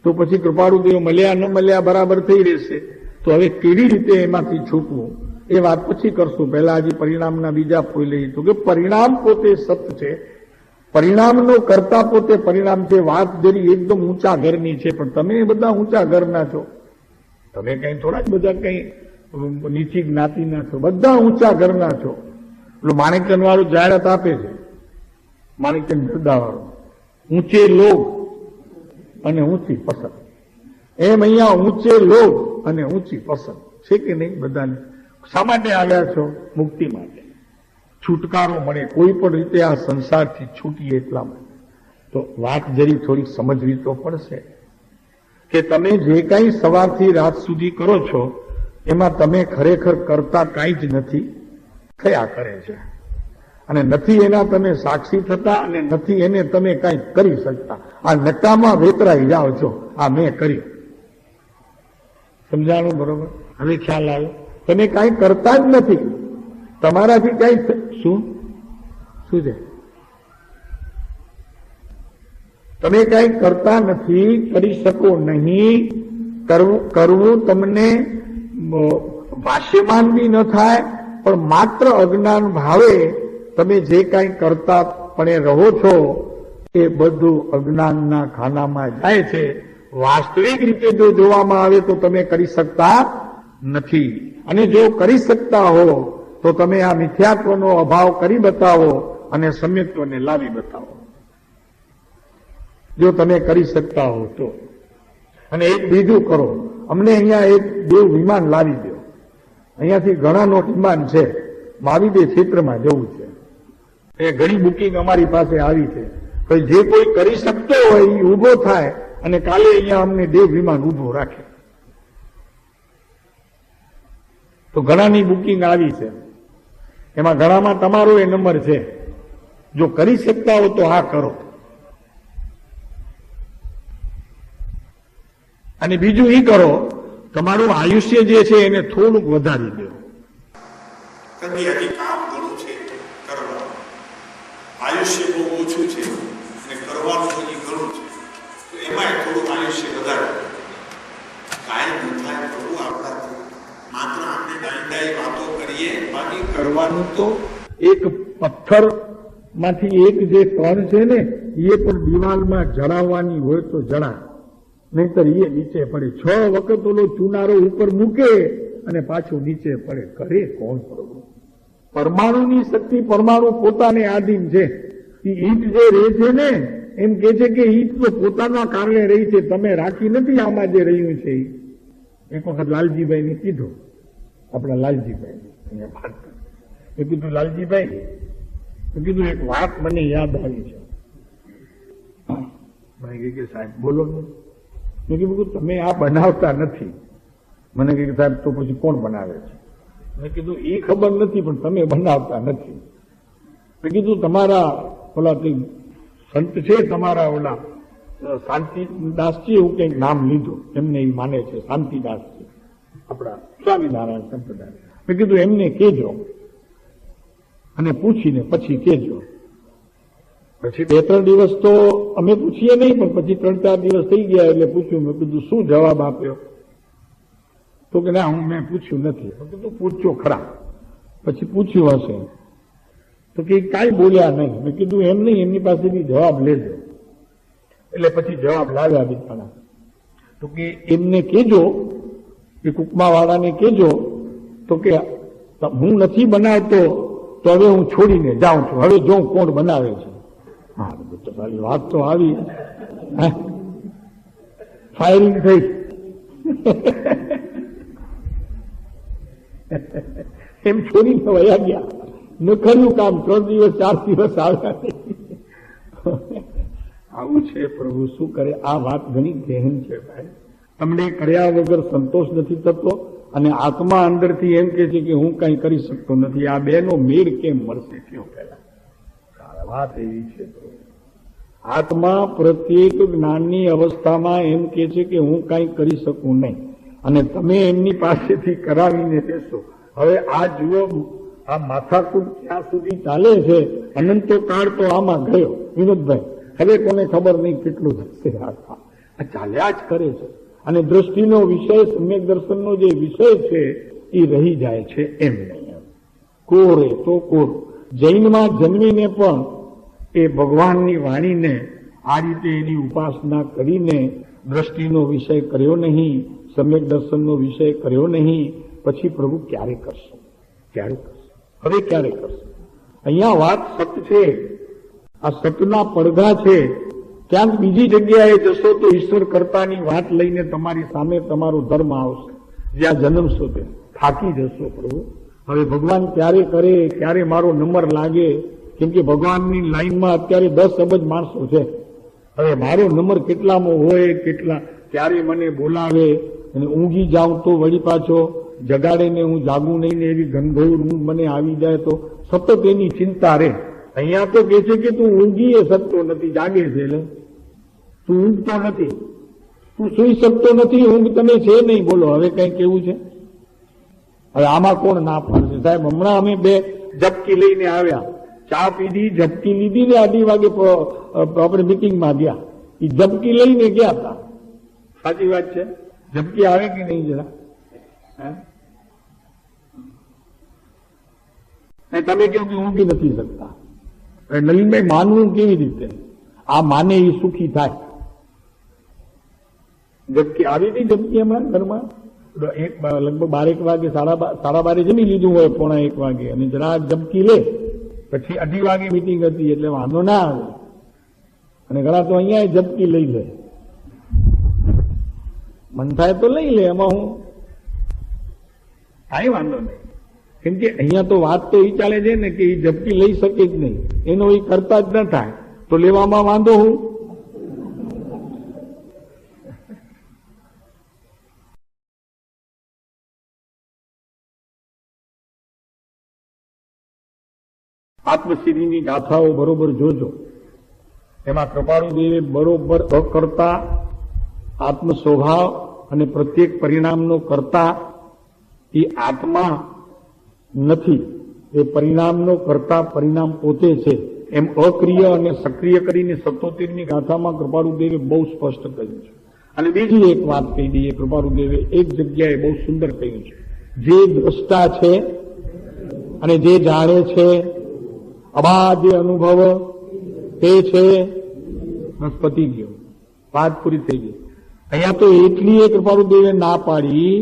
તો પછી કૃપાળુદેવ મળ્યા ન મળ્યા બરાબર થઈ રહેશે. તો હવે કેવી રીતે એમાંથી છૂટવું એ વાત પછી કરશું. પહેલા હજી પરિણામના બીજા ફોઈ લઈએ. તો કે પરિણામ પોતે સત છે, પરિણામનો કરતા પોતે પરિણામ છે. વાત જરી એકદમ ઊંચા ઘરની છે, પણ તમે બધા ઊંચા ઘરના છો. તમે કઈ થોડા જ બધા કઈ નીચી જ્ઞાતિના છો, બધા ઊંચા ઘરના છો. પેલું માણેકચંદ વાળું જાહેરાત આપે છે, માણેકચંદ બિરદા વાળું, ઊંચે લોગ અને ઊંચી પસંદ. એમ અહીંયા ઊંચે લોગ અને ઊંચી પસંદ છે કે નહીં બધાને? શા માટે આવ્યા છો? મુક્તિ માટે, છુટકારો મળે કોઈ પણ રીતે આ સંસારથી છૂટીએ એટલા માટે. તો વાત જરી થોડીક સમજવી તો પડશે કે તમે જે કાંઈ સવારથી રાત સુધી કરો છો એમાં તમે ખરેખર કરતા કાંઈ જ નથી, થયા કરે છે. અને નથી એના તમે સાક્ષી થતા અને નથી એને તમે કાંઈ કરી શકતા. આ નકામાં વેતરાઈ જાઓ છો, આ મેં કર્યું. સમજાણું બરોબર? હવે ખ્યાલ આવ્યો? તમે કાંઈ કરતા જ નથી. તમારાથી કાંઈ શું છે? તમે કઈ કરતા નથી, કરી શકો નહીં. કરવું તમને ભાષ્યમાન બી ન થાય, પણ માત્ર અજ્ઞાન ભાવે તમે જે કઈ કરતા પણ રહો છો એ બધું અજ્ઞાનના ખાનામાં જાય છે. વાસ્તવિક રીતે જો જોવામાં આવે તો તમે કરી શકતા નથી. અને જો કરી શકતા હો તો તમે આ મિથ્યાત્વનો અભાવ કરી બતાવો અને સમ્યક્ત્વને લાવી બતાવો. જો તમે કરી શકતા હો તો. અને એક બીજું કરો, અમને અહીંયા એક દેવ વિમાન લાવી દો. અહીંયાથી ઘણાનો વિમાન છે, મહાવીર ક્ષેત્રમાં જવું છે. એ ઘણી બુકિંગ અમારી પાસે આવી છે. તો જે કોઈ કરી શકતો હોય એ ઉભો થાય અને કાલે અહીંયા અમને દેવ વિમાન ઉભું રાખે. તો ઘણાની બુકિંગ આવી છે, એમાં ઘણામાં તમારો એ નંબર છે. જો કરી શકતા હો તો હા કરો. અને બીજું એ કરો, તમારું આયુષ્ય જે છે એને થોડુંક વધારી દો. કામ ઘણું છે કરવાનું, આયુષ્ય બહુ ઓછું છે અને કરવાનું હજી ઘણું છે, તો એમાં થોડું આયુષ્ય વધારે. કાંઈ ન થાય પ્રભુ આપણાથી, માત્ર આપણે ડાઈ વાતો કરીએ, બાકી કરવાનું તો એક પથ્થર માંથી એક જે કણ છે ને એ પણ દિવાલમાં જડાવવાની હોય તો જડા, નહીતર એ નીચે પડે. 6 વખત ઓલો ચુનારો ઉપર મૂકે અને પાછું નીચે પડે. કરે કોણ પ્રભુ? પરમાણુની શક્તિ પરમાણુ પોતાને આધીન છે. ઈટ જે રહે છે ને એમ કે છે કે ઈટ તો પોતાના કારણે રહી છે, તમે રાખી નથી આમાં જે રહ્યું છે. એક વખત લાલજીભાઈને કીધું, આપણા લાલજીભાઈ અહીંયા વાત, મેં કીધું લાલજીભાઈ, મેં કીધું એક વાત મને યાદ આવી છે. મને કે સાહેબ બોલો ને. મેં કીધું તમે આ બનાવતા નથી. મને કે સાહેબ તો પછી કોણ બનાવે છે? મેં કીધું એ ખબર નથી, પણ તમે બનાવતા નથી. મેં કીધું તમારા ઓલા કઈ સંત છે, તમારા ઓલા શાંતિદાસજી એવું કંઈક નામ લીધું, એમને એ માને છે શાંતિદાસજી, આપણા સ્વામિનારાયણ સંપ્રદાય. મેં કીધું એમને કેજો અને પૂછીને પછી કેજો. પછી 2-3 દિવસ તો અમે પૂછીએ નહીં, પણ પછી 3-4 દિવસ થઈ ગયા એટલે પૂછ્યું. મેં કીધું શું જવાબ આપ્યો? તો કે ના મેં પૂછ્યું નથી. મેં કીધું પૂછજો ખરા. પછી પૂછ્યું હશે તો કે કાંઈ બોલ્યા નહીં. મેં કીધું એમ નહીં, એમની પાસેથી જવાબ લેજો. એટલે પછી જવાબ લાવ્યા બિચારા. તો કે એમને કેજો, કે કુકમાવાળાને કેજો તો કે હું નથી બનાવતો તો હવે હું છોડીને જાઉં છું, હવે જો કોણ બનાવે છે. હા તો સારી વાત તો આવી, ફાયરિંગ થઈ. એમ છોડીને વયા ગયા. ન કર્યું કામ. 3 દિવસ 4 દિવસ આવ્યા. આવું છે પ્રભુ, શું કરે. આ વાત ઘણી ગહેન છે ભાઈ. તમને કર્યા વગર સંતોષ નથી થતો અને આત્મા અંદરથી એમ કે છે કે હું કઈ કરી શકતો નથી. આ બેનો મેળ કેમ મળશે? કયો પહેલા વાત એવી છે. આત્મા પ્રત્યેક જ્ઞાનની અવસ્થામાં એમ કે છે કે હું કઈ કરી શકું નહીં, અને તમે એમની પાસેથી કરાવીને દેશો. હવે આ જુઓ, આ માથાકૂટ ક્યાં સુધી ચાલે છે. અનંતો કાળ તો આમાં ગયો વિનોદભાઈ. હવે કોને ખબર નહીં કેટલું થશે. આ ચાલ્યા જ કરે છે. અને દ્રષ્ટિનો વિષય, સમ્યક દર્શનનો જે વિષય છે એ રહી જાય છે એમ નહીં. કોરે તો કોર. જૈનમાં જન્મીને પણ એ ભગવાનની વાણીને આ રીતે એની ઉપાસના કરીને દ્રષ્ટિનો વિષય કર્યો નહીં, સમ્યક દર્શનનો વિષય કર્યો નહીં. પછી પ્રભુ ક્યારે કરશો? ક્યારે કરશો? હવે ક્યારે કરશો? અહીંયા વાત સત છે. આ સતના પડઘા છે. ક્યાંક બીજી જગ્યાએ જશો તો ઈશ્વર કર્તાની વાત લઈને તમારી સામે તમારો ધર્મ આવશે. જ્યાં જન્મશો તે થાકી જશો. પ્રભુ હવે ભગવાન ક્યારે કરે, ક્યારે મારો નંબર લાગે? કેમ કે ભગવાનની લાઈનમાં અત્યારે 10 અબજ માણસો છે. હવે મારો નંબર કેટલામાં હોય, કેટલા ક્યારે મને બોલાવે, અને ઊંઘી જાઉં તો વળી પાછો જગાડે ને હું જાગું નહીં ને એવી ગંભીર ઊંઘ મને આવી જાય તો સતત એની ચિંતા રહે. અહીંયા તો કે છે કે તું ઊંઘી એ શકતો નથી, જાગે છે. એટલે તું ઊંઘતો નથી, તું સુઈ શકતો નથી. ઊંઘ તમે છે નહીં. બોલો હવે કઈ કેવું છે? હવે આમાં કોણ ના પાડશે? સાહેબ હમણાં અમે 2 ઝપકી લઈને આવ્યા, ચા પીધી, ઝપકી લીધી ને 2:30 વાગે આપણે મિટિંગમાં ગયા. એ ઝબકી લઈને ગયા હતા. સાચી વાત છે? ઝબકી આવે કે નહીં જરા? તમે કહો કે ઊંઘી નથી શકતા. નલિનભાઈ માનવું કેવી રીતે? આ માને એ સુખી થાય. ઝબકી આવી હતી, ઝબકી હમણાં ઘરમાં લગભગ 12 વાગે, 12:30 જમી લીધું હોય, 1:45 વાગે, અને જરાક ઝબકી લે, પછી 2:30 વાગે મીટિંગ હતી એટલે વાંધો ના આવે. અને ઘણા તો અહીંયા ઝબકી લઈ લે, મન થાય તો લઈ લે, એમાં હું કાંઈ વાંધો નહીં. કેમ કે અહીંયા તો વાત તો એ ચાલે છે ને કે એ ઝબકી લઈ શકે જ નહીં, એનો એ કરતા જ ન થાય, તો લેવામાં વાંધો હું. આત્મસિદ્ધિની ગાથાઓ બરોબર જોજો. એમાં કૃપાળુ દેવે બરોબર અકર્તા, આત્મ સ્વભાવ અને પ્રત્યેક પરિણામનો કર્તા એ આત્મા નથી, એ પરિણામનો કર્તા પરિણામ પોતે છે, એમ અક્રિય અને સક્રિય કરીને 77મી ગાથામાં કૃપાળુ દેવે બહુ સ્પષ્ટ કહ્યું છે. અને બીજી એક વાત કહી દઈએ, કૃપાળુ દેવે એક જગ્યાએ બહુ સુંદર કહ્યું છે, જે દ્રષ્ટા છે અને જે જાણે છે, અબાધ્ય અનુભવ તે છે, વનસ્પતિ ગયો, વાત પૂરી થઈ ગઈ. અહીંયા તો એટલી એક કૃપાળુ દેવે ના પાડી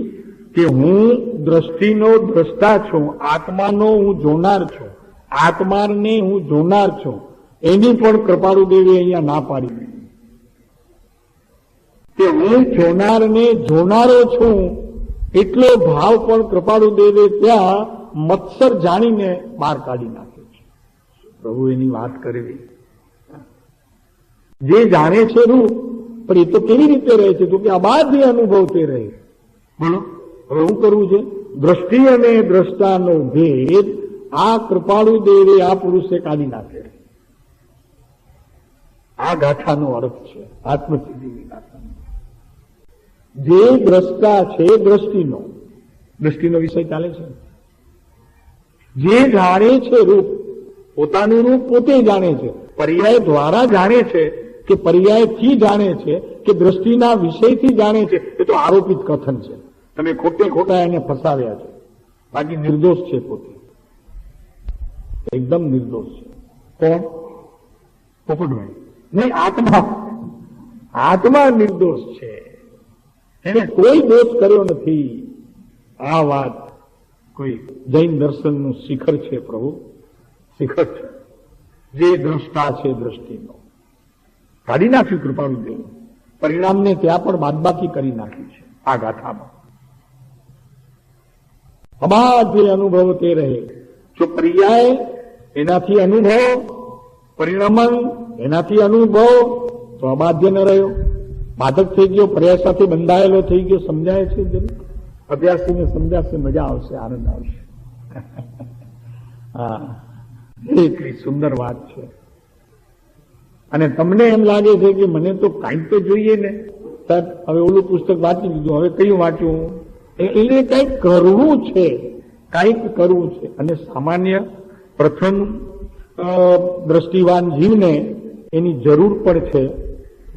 કે હું દ્રષ્ટિનો દ્રષ્ટા છું, આત્માનો હું જોનાર છું, આત્માને હું જોનાર છું, એની પણ કૃપાળુ દેવે અહીંયા ના પાડી કે હું જોનારને જોનારો છું. એટલો ભાવ પણ કૃપાળુ દેવે ત્યાં મત્સર જાણીને બહાર કાઢી નાખ્યો છે. પ્રભુ એની વાત કરવી, જે જાણે છે રૂપ, પણ એ તો કેવી રીતે રહે છે? તો કે અબાધ્ય અનુભવ તે રહે. બોલો હવે શું કરવું છે? દ્રષ્ટિ અને દ્રષ્ટાનો ભેદ આ કૃપાળુ દેવે આ પુરુષે કાઢી નાખે. આ ગાથાનો અર્થ છે, આત્મસિદ્ધિની ગાથાનો. જે દ્રષ્ટા છે દ્રષ્ટિનો વિષય ચાલે છે, જે જાણે છે રૂપ, પોતાનું રૂપ પોતે જાણે છે, પર્યાય દ્વારા જાણે છે કે પર્યાયથી જાણે છે કે દ્રષ્ટિના વિષયથી જાણે છે, એ તો આરોપિત કથન છે. તમે ખોટે ખોટા એને ફસાવ્યા છે. બાકી નિર્દોષ છે, પોતે એકદમ નિર્દોષ છે. કોણ? પોપટભાઈ નહીં, આત્મા નિર્દોષ છે, એને કોઈ દોષ કર્યો નથી. આ વાત કોઈ જૈન દર્શનનું શિખર છે, પ્રભુ શિખર છે. જે દ્રષ્ટા છે દ્રષ્ટિનો કાઢી નાખ્યું કૃપાળુ દેવ, પરિણામને ત્યાં પણ બાદબાકી કરી નાખ્યું છે આ ગાથામાં. અબાધ્ય અનુભવ તે રહે. જો પર્યાય એનાથી અનુભવ, પરિણામન એનાથી અનુભવ, તો અબાધ્ય ન રહ્યો, બાધક થઈ ગયો, પર્યાય સાથે બંધાયેલો થઈ ગયો. સમજાય છે? જરૂર અભ્યાસીને સમજાશે, મજા આવશે, આનંદ આવશે. હા, એટલી સુંદર વાત છે. અને તમને એમ લાગે છે કે મને તો કાંઈક તો જોઈએ ને, સાહેબ હવે ઓલું પુસ્તક વાંચી લીધું, હવે કયું વાંચવું? એને કંઈક કરવું છે, કંઈક કરવું છે. અને સામાન્ય પ્રથમ દ્રષ્ટિવાન જીવને એની જરૂર પણ છે.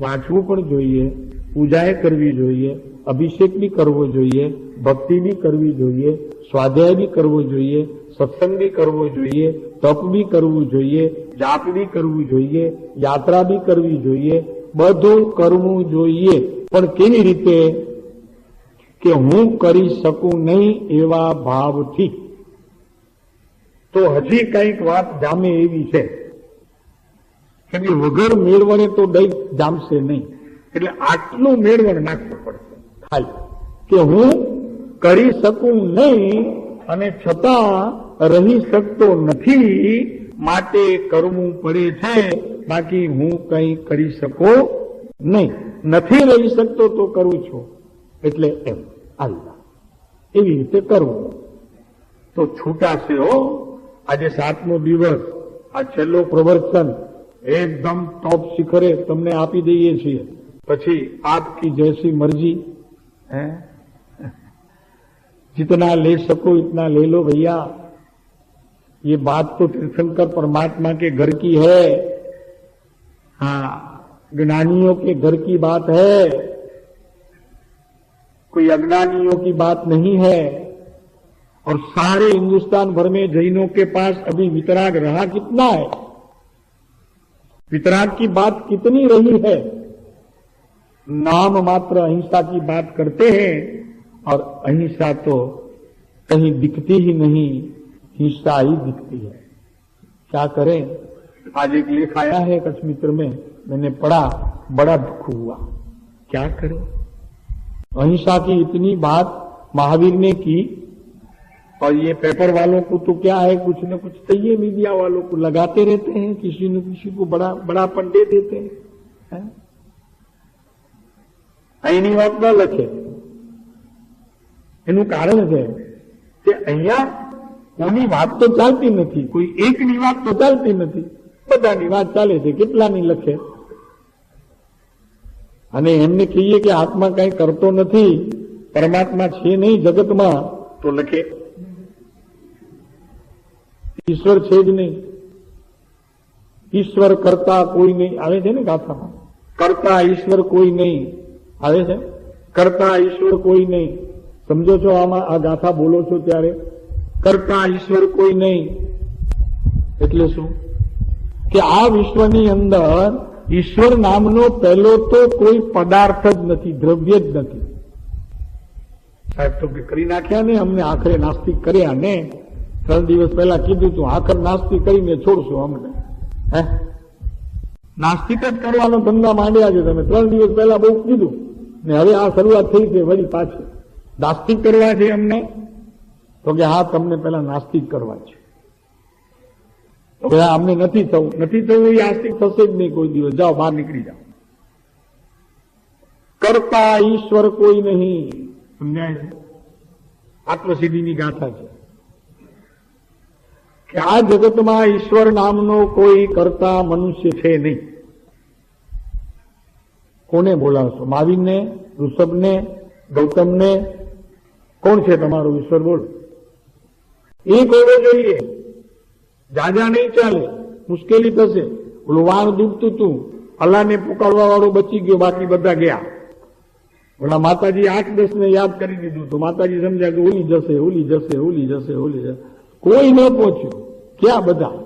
વાંચવું પણ જોઈએ, પૂજાએ કરવી જોઈએ, અભિષેક બી કરવો જોઈએ, ભક્તિ બી કરવી જોઈએ, સ્વાધ્યાય બી કરવો જોઈએ, સત્સંગ બી કરવો જોઈએ, તપ બી કરવું જોઈએ, જાપ બી કરવું જોઈએ, યાત્રા બી કરવી જોઈએ, બધું કરવું જોઈએ. પણ કેવી રીતે? કે હું કરી શકું નહીં એવા ભાવથી. તો હજી કંઈક વાત જામે એવી છે, કેમ કે વગર મેળવણે તો દહીં જામશે નહીં. એટલે આટલું મેળવણ નાખવું પડશે ખાલી, કે હું કરી શકું નહીં અને છતાં રહી શકતો નથી, માટે કરવું પડે છે. બાકી હું કંઈ કરી શકું નહીં, નથી રહી શકતો તો કરું છું, એટલે એમ આલ્લા એવી રીતે કરવું. તો છૂટાશે હો. આજે 7મો દિવસ, આ છેલ્લો પ્રવચન એકદમ ટોપ શિખરે તમને આપી દઈએ છીએ. પછી આપકી જૈસી મરજી, जितना ले सको इतना ले लो भैया. ये बात तो तीर्थंकर परमात्मा के घर की है. हाँ, ज्ञानियों के घर की बात है, कोई अज्ञानियों की बात नहीं है। और सारे हिंदुस्तान भर में जैनों के पास अभी वितराग रहा कितना है? वितराग की बात कितनी रही है? नाम मात्र अहिंसा की बात करते हैं और अहिंसा तो कहीं दिखती ही नहीं, हिंसा ही दिखती है। क्या करें? आज एक लेख आया है कच्छ मित्र में, मैंने पढ़ा, बड़ा दुख हुआ। क्या करें? अहिंसा की इतनी बात महावीर ने की और ये पेपर वालों को तो क्या है, कुछ न कुछ चाहिए, मीडिया वालों को लगाते रहते हैं, किसी न किसी को बड़ापन दे देते हैं। અહીંની વાત ન લખે, એનું કારણ છે કે અહીંયા કોની વાત તો ચાલતી નથી, કોઈ એકની વાત તો ચાલતી નથી, બધાની વાત ચાલે છે, કેટલાની લખે। અને એમને કહીએ કે આત્મા કઈ કરતો નથી, પરમાત્મા છે નહીં જગતમાં, તો લખે ઈશ્વર છે જ નહીં, ઈશ્વર કરતા કોઈ નહીં, આવે છે ને ગાથામાં, કરતા ઈશ્વર કોઈ નહીં આવે છે, કરતા ઈશ્વર કોઈ નહીં। સમજો છો આમાં? આ ગાથા બોલો છો ત્યારે કરતા ઈશ્વર કોઈ નહીં એટલે શું? કે આ વિશ્વની અંદર ઈશ્વર નામનો પહેલો તો કોઈ પદાર્થ જ નથી, દ્રવ્ય જ નથી। સાહેબ તો કરી નાખ્યા ને અમને, આખરે નાસ્તિક કર્યા ને, 3 દિવસ પહેલા કીધું તું આખર નાસ્તિક કરીને છોડશું અમને। હે, નાસ્તિક જ કરવાનો ધંધા માંડ્યા છે તમે। 3 દિવસ પહેલા બહુ કીધું ને હવે આ શરૂઆત થઈ છે વળી પાછી નાસ્તિક કરવા છે અમને, તો કે હા તમને પહેલા નાસ્તિક કરવા છે। તો કે અમને નથી થવું એ આસ્તિક થશે જ નહીં કોઈ દિવસ, જાઓ બહાર નીકળી જાઓ। કરતા ઈશ્વર કોઈ નહીં, સમજાય છે? આત્મસિદ્ધિની ગાથા છે કે આ જગતમાં ઈશ્વર નામનો કોઈ કરતા મનુષ્ય છે નહીં। કોને બોલાવશો? મહાવીરને, ઋષભને, ગૌતમને? કોણ છે તમારો ઈશ્વર? બોલો। એક હોવો જોઈએ, જાજા નહીં ચાલે, મુશ્કેલી થશે। ઓલું વાણ ડૂબતું હતું, અલ્લાહને પુકારવા વાળો બચી ગયો, બાકી બધા ગયા। ઓલા માતાજી 8-10 ને યાદ કરી દીધું તો માતાજી સમજ્યા કે ઓલી જશે, ઓલી જશે, ઓલી જશે, ઓલી જશે, કોઈ ન પહોંચ્યું। ક્યાં બધા?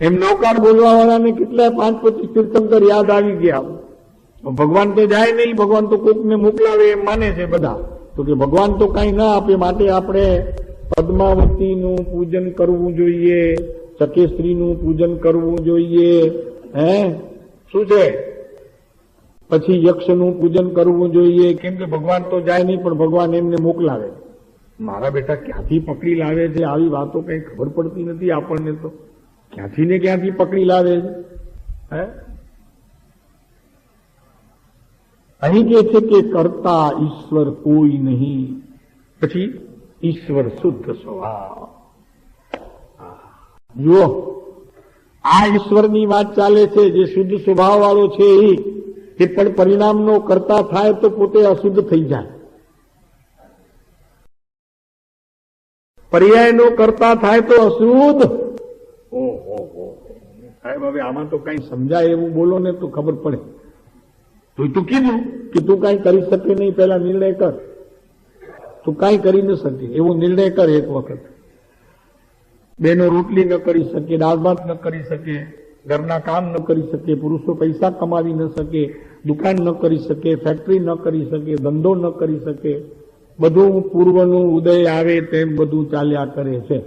એમ નૌકાર બોલવા વાળાને કેટલાય 5-25 તીર્થંકર યાદ આવી ગયા। ભગવાન તો જાય નહીં, ભગવાન તો કોકને મોકલાવે એમ માને છે બધા। તો કે ભગવાન તો કઈ ના આપે, માટે આપણે પદ્માવતીનું પૂજન કરવું જોઈએ, ચકેશ્રીનું પૂજન કરવું જોઈએ, હે શું છે? પછી યક્ષનું પૂજન કરવું જોઈએ, કેમ કે ભગવાન તો જાય નહીં પણ ભગવાન એમને મોકલાવે। મારા બેટા ક્યાંથી પકડી લાવે છે આવી વાતો? કઈ ખબર પડતી નથી આપણને તો, ક્યાંથી ને ક્યાંથી પકડી લાવે છે। હે, અહીં કે છે કે કરતા ઈશ્વર કોઈ નહીં, પછી ઈશ્વર શુદ્ધ સ્વભાવ। જુઓ, આ ઈશ્વરની વાત ચાલે છે, જે શુદ્ધ સ્વભાવ વાળો છે એ પણ પરિણામનો કરતા થાય તો પોતે અશુદ્ધ થઈ જાય, પર્યાયનો કરતા થાય તો અશુદ્ધ। ઓહો સાહેબ, હવે આમાં તો કઈ સમજાય એવું બોલો ને તો ખબર પડે। તો તું કીધું કે તું કઈ કરી શકે નહીં, પેલા નિર્ણય કર, તું કઈ કરી ન શકે એવો નિર્ણય કર એક વખત। બેનો રોટલી ન કરી શકે, દાળ ભાત ન કરી શકે, ઘરના કામ ન કરી શકે, પુરુષો પૈસા કમાવી ન શકે, દુકાન ન કરી શકે, ફેક્ટરી ન કરી શકે, ધંધો ન કરી શકે, બધું પૂર્વનું ઉદય આવે તેમ બધું ચાલ્યા કરે છે।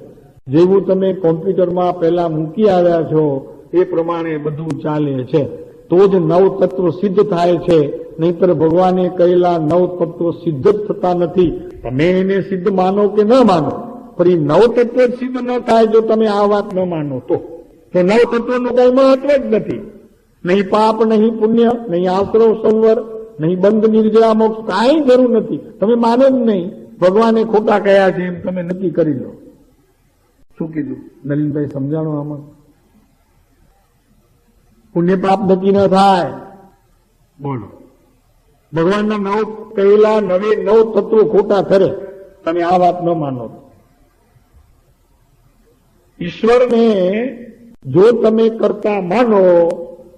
જેવું તમે કોમ્પ્યુટરમાં પહેલા મૂકી આવ્યા છો એ પ્રમાણે બધું ચાલે છે, તો જ નવ તત્વ સિદ્ધ થાય છે, નહીતર ભગવાને કહેલા 9 તત્વો સિદ્ધ જ થતા નથી। તમે એને સિદ્ધ માનો કે ન માનો, પણ એ 9 તત્વ જ સિદ્ધ ન થાય જો તમે આ વાત ન માનો તો 9 તત્વનું કઈ મહત્વ જ નથી। નહીં પાપ, નહીં પુણ્ય, નહીં આશ્રવ સંવર, નહીં બંધ નિર્જરા મોક્ષ, કાંઈ જરૂર નથી, તમે માનો જ નહીં। ભગવાને ખોટા કયા છે એમ તમે નક્કી કરી લો। શું કીધું નલિનભાઈ? સમજાણો આમાં? પુણ્ય પાપ નક્કી ન થાય, બોલો। ભગવાનના 9 કહેલા 9 તત્વો ખોટા ઠરે, તમે આ વાત ન માનો। ઈશ્વરને જો તમે કરતા માનો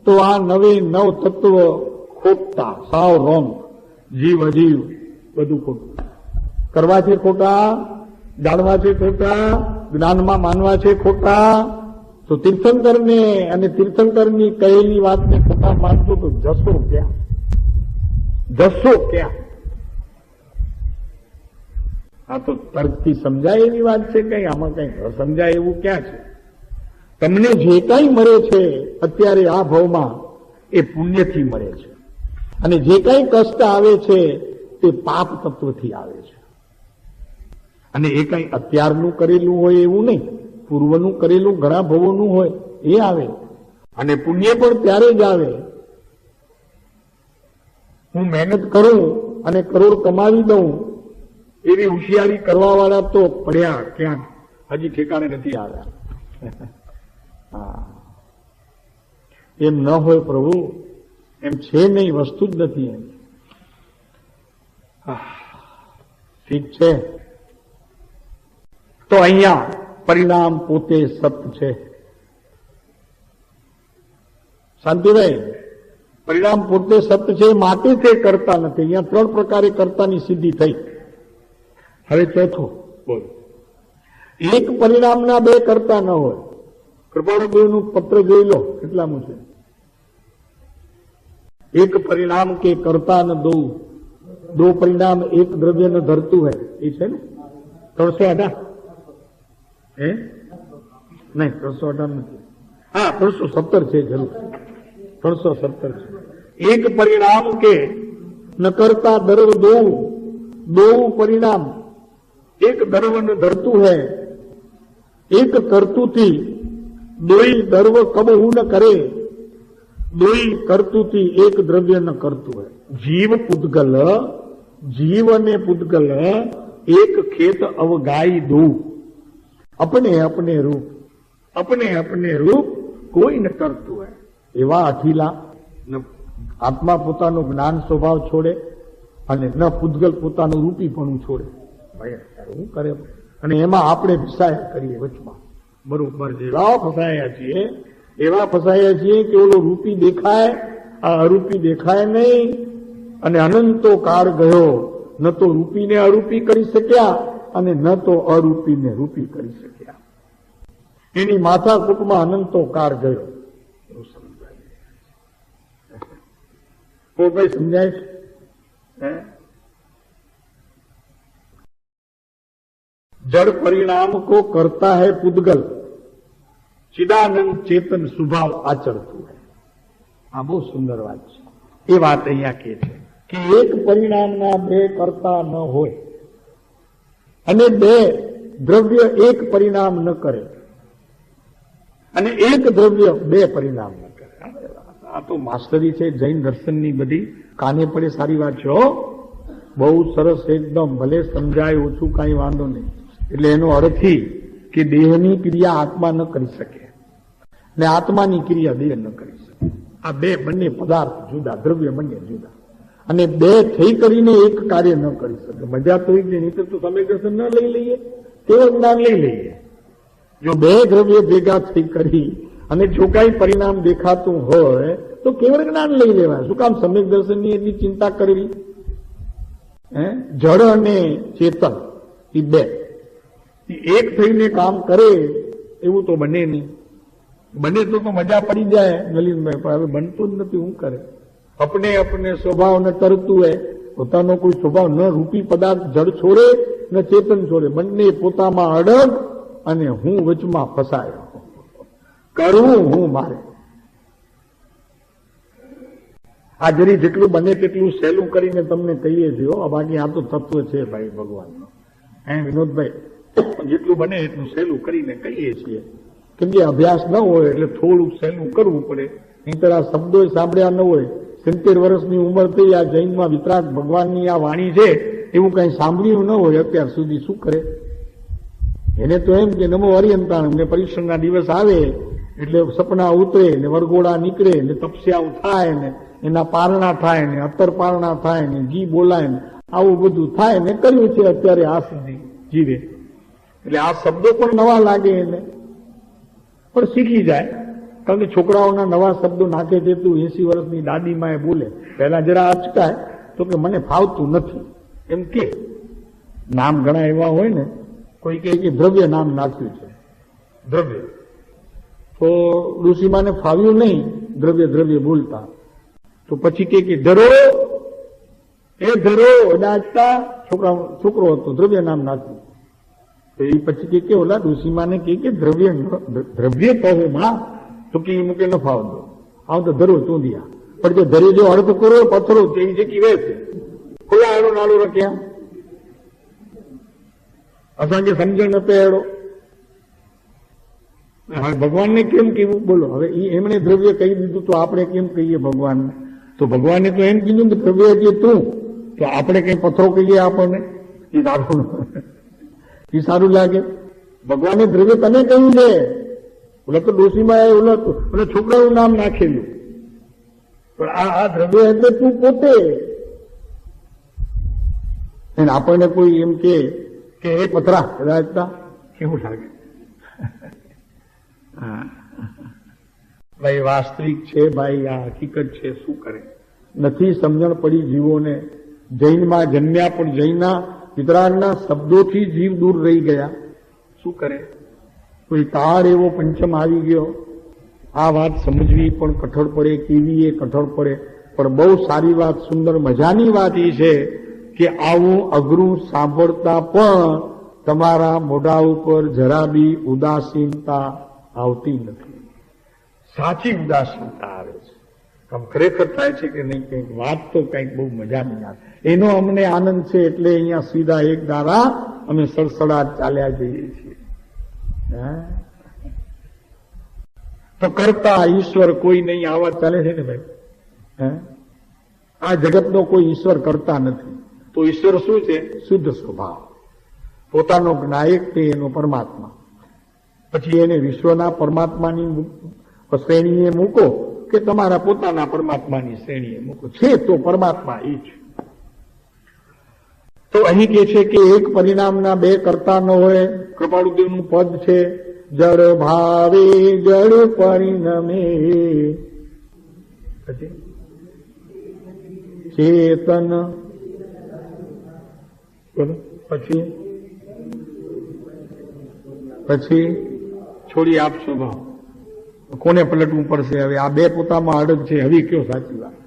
તો તો આ નવે નવ તત્વ ખોટતા, સાવ રોંગ. જીવ અજીવ બધું ખોટું. કરવા છે ખોટા, જાણવા છે ખોટા, જ્ઞાનમાં માનવા છે ખોટા. તો તીર્થંકરને અને તીર્થંકરની કહેલી વાતને ખોટા માનતો તો જશો ક્યાં? જશો ક્યાં? આ તો તર્કથી સમજાય એવી વાત છે. કઈ આમાં કઈ સમજાય એવું ક્યાં છે? તમને જે કઈ મળે છે અત્યારે આ ભાવમાં એ પુણ્યથી મળે છે, અને જે કઈ કષ્ટ આવે છે તે પાપ તત્વથી આવે છે. અને એ કઈ અત્યારનું કરેલું હોય એવું નહીં, પૂર્વનું કરેલું ઘણા ભવોનું હોય એ આવે. અને પુણ્ય પણ ત્યારે જ આવે. હું મહેનત કરું અને કરોડ કમાવી દઉં એવી હોશિયારી કરવા વાળા તો પડ્યા ક્યાં, હજી ઠેકાણે નથી આવ્યા. એમ ન હોય પ્રભુ, એમ છે નહીં, વસ્તુ જ નથી એમ. ઠીક છે, તો અહીંયા પરિણામ પોતે સત છે. શાંતિભાઈ, પરિણામ પોતે સત છે, માટે તે કરતા નથી. અહીંયા 3 પ્રકારે કર્તાની સિદ્ધિ થઈ. હવે ચોથો બોલ. એક પરિણામના 2 કરતા ન હોય. કૃપાળુદેવનું પત્ર જોઈ લો, કેટલામું છે? એક પરિણામ કે કરતા ન દો પરિણામ એક દ્રવ્ય ન ધરતું है, એ છે ને 318? નહીં, 318 નથી. હા, 317 છે, જરૂર 317 છે. એક પરિણામ કે ન કરતા દર્વ દो परिणाम एक दर्व न धरतु है, एक कर्तुति दोई दर्व कब न करे, दोई कर्तुति एक द्रव्य न करतु है. जीव ने पुद्गल एक खेत अवगाई दो, अपने अपने रूप कोई न करतु है. एवा अठीला आत्मा पोतानो ज्ञान स्वभाव छोड़े અને ન પૂતગલ પોતાનું રૂપીપણું છોડે. ભાઈ શું કરે? અને એમાં આપણે ફસાયા કરીએ વચમાં. બરોબર છે, એવા ફસાયા છીએ કે ઓલો રૂપી દેખાય, આ અરૂપી દેખાય નહીં. અને અનંતો કાળ ગયો, ન તો રૂપીને અરૂપી કરી શક્યા અને ન તો અરૂપીને રૂપી કરી શક્યા. એની માથાકૂટમાં અનંતો કાળ ગયો. ભાઈ સમજાય છે? जड़ परिणाम को करता है पुद्गल, चिदानंद चेतन स्वभाव आचरતું है. આ બહુ સુંદર વાત છે. એ વાત અહીંયા કે છે કે એક પરિણામના 2 કરતા ન હોય અને 2 દ્રવ્ય એક પરિણામ ન કરે અને એક દ્રવ્ય 2 પરિણામ ન કરે. આ તો માસ્ટરી છે જૈન દર્શનની બધી. કાને પડે સારી વાત છે. બહુ સરસ, એકદમ ભલે સમજાય, ઓછું કઈ વાંધો નહીં. એટલે એનો અર્થ કે દેહની ક્રિયા આત્મા ન કરી શકે ને આત્માની ક્રિયા દેહ ન કરી શકે. આ બંને પદાર્થ જુદા, દ્રવ્ય બંને જુદા, અને 2 થઈ કરીને એક કાર્ય ન કરી શકે. મજા તો નહીં તો તમે દર્શન ન લઈ લઈએ, કેવળ જ્ઞાન લઈ લઈએ. જો 2 દ્રવ્ય ભેગા થઈ કરી અને જો કઈ પરિણામ દેખાતું હોય તો કેવળ જ્ઞાન લઈ લેવાય. શું કામ સમ્યક દર્શનની એટલી ચિંતા કરવી? જડ અને ચેતન એ 2 એક થઈને કામ કરે એવું તો બને નહીં. બને તો મજા પડી જાય નલિનભાઈ, પણ હવે બનતું જ નથી. શું કરે? अपने स्वभाव न तरतु है, પોતાનો કોઈ સ્વભાવ ન રૂપી પદાર્થ જડ છોડે ન ચેતન છોડે, બંને પોતામાં અડગ અને હું વચમાં ફસાયો. કરવું હું મારે. આ જરી જેટલું બને તેટલું સહેલું કરીને તમને કહીએ છીએ. બાકી આ તો તત્વ છે ભાઈ ભગવાન. વિનોદભાઈ, જેટલું બને એટલું સહેલું કરીને કહીએ છીએ. કેમ કે અભ્યાસ ન હોય એટલે થોડું સહેલું કરવું પડે. નહીંતર આ શબ્દો સાંભળ્યા ન હોય, 70 વર્ષની ઉંમર થઈ, આ જૈનમાં વિતરાગ ભગવાનની આ વાણી છે એવું કઈ સાંભળ્યું ન હોય અત્યાર સુધી, શું કરે? એને તો એમ કે નમો હરિયંતાણ ને પરીક્ષણના દિવસ આવે એટલે સપના ઉતરે ને વરઘોડા નીકળે ને તપસ્યાઓ થાય ને એના પારણા થાય ને અત્તર પારણા થાય ને ઘી બોલાય ને આવું બધું થાય ને કર્યું છે અત્યારે આ સુધી જીવે. એટલે આ શબ્દો પણ નવા લાગે એને, પણ શીખી જાય. કારણ કે છોકરાઓના નવા શબ્દો નાખે છે. તું 80 વર્ષની દાદીમાં એ બોલે, પહેલા જરા અચકાય તો કે મને ફાવતું નથી એમ કે. નામ ઘણા એવા હોય ને, કોઈ કહે કે દ્રવ્ય નામ નાખ્યું છે, દ્રવ્ય, તો ઋષિમાને ફાવ્યું નહીં દ્રવ્ય દ્રવ્ય બોલતા, તો પછી કે ધરો, એ ધરો દાચતા છોકરો હતો, દ્રવ્ય નામ નાખ્યું. તો એ પછી કે ઓલા ઋષિમાને કે દ્રવ્ય દ્રવ્ય કહે માં, તો કે મૂકે ન ફાવતો, આવ તો ધરો તું દિયા, પણ જો ધરી જો અર્થ કરો પથરો તેવી જકી રહે છે. ખુલ્લા એનો નાલો રખ્યા અસાંજે સમજણ ન પહેરો. હવે ભગવાનને કેમ કેવું બોલો? હવે એમણે દ્રવ્ય કહી દીધું તો આપણે કેમ કહીએ ભગવાનને? તો ભગવાને તો એમ કીધું કે દ્રવ્ય એટલે તું, તો આપણે કઈ પથરો કહીએ આપણને? એ સારું લાગે? ભગવાને દ્રવ્ય તને કહ્યું છે. ઓલા તો ડોશીમાં ઓલા છોકરાનું નામ નાખેલું, પણ આ દ્રવ્ય એટલે તું પોતે. આપણને કોઈ એમ કે એ પથરા કદાચતા કેવું લાગે? ભાઈ વાસ્તવિક છે, ભાઈ આ હકીકત છે. શું કરે? નથી સમજણ પડી જીવોને. જૈનમાં જન્મ્યા પણ જૈનના વિતરાગના શબ્દોથી જીવ દૂર રહી ગયા. શું કરે? કોઈ તાર એવો પંચમ આવી ગયો. આ વાત સમજવી પણ કઠોળ પડે, કેવી એ કઠોળ પડે. પણ બહુ સારી વાત, સુંદર મજાની વાત એ છે કે આવું અઘરું સાંભળતા પણ તમારા મોઢા ઉપર જરા બી ઉદાસીનતા આવતી નથી. સાચી ઉદાસીનતા આવે છે. આમ ખરેખર થાય છે કે નહીં, કંઈક વાત તો કંઈક બહુ મજાની આવે, એનો અમને આનંદ છે. એટલે અહીંયા સીધા એક દારા અમે સડસડાટ ચાલ્યા જઈએ છીએ. તો કરતા ઈશ્વર કોઈ નહીં, આવા ચાલે છે ને ભાઈ. આ જગતનો કોઈ ઈશ્વર કરતા નથી. તો ઈશ્વર શું છે? શુદ્ધ સ્વભાવ, પોતાનો નાયક તે એનો પરમાત્મા. પછી એને વિશ્વના પરમાત્માની શ્રેણીએ મૂકો કે તમારા પોતાના પરમાત્માની શ્રેણીએ મૂકો, છે તો પરમાત્મા એ છે. તો અહીં કે છે કે એક પરિણામના બે કરતા ન હોય. કૃપાળુદેવનું પદ છે, જળ ભાવે જળ પરિણમે, ચેતન, પછી છોડી આપશો ભાવ. કોને પલટવું પડશે? હવે આ બે પોતામાં અડગ છે. હવે કયો સાચી વાત?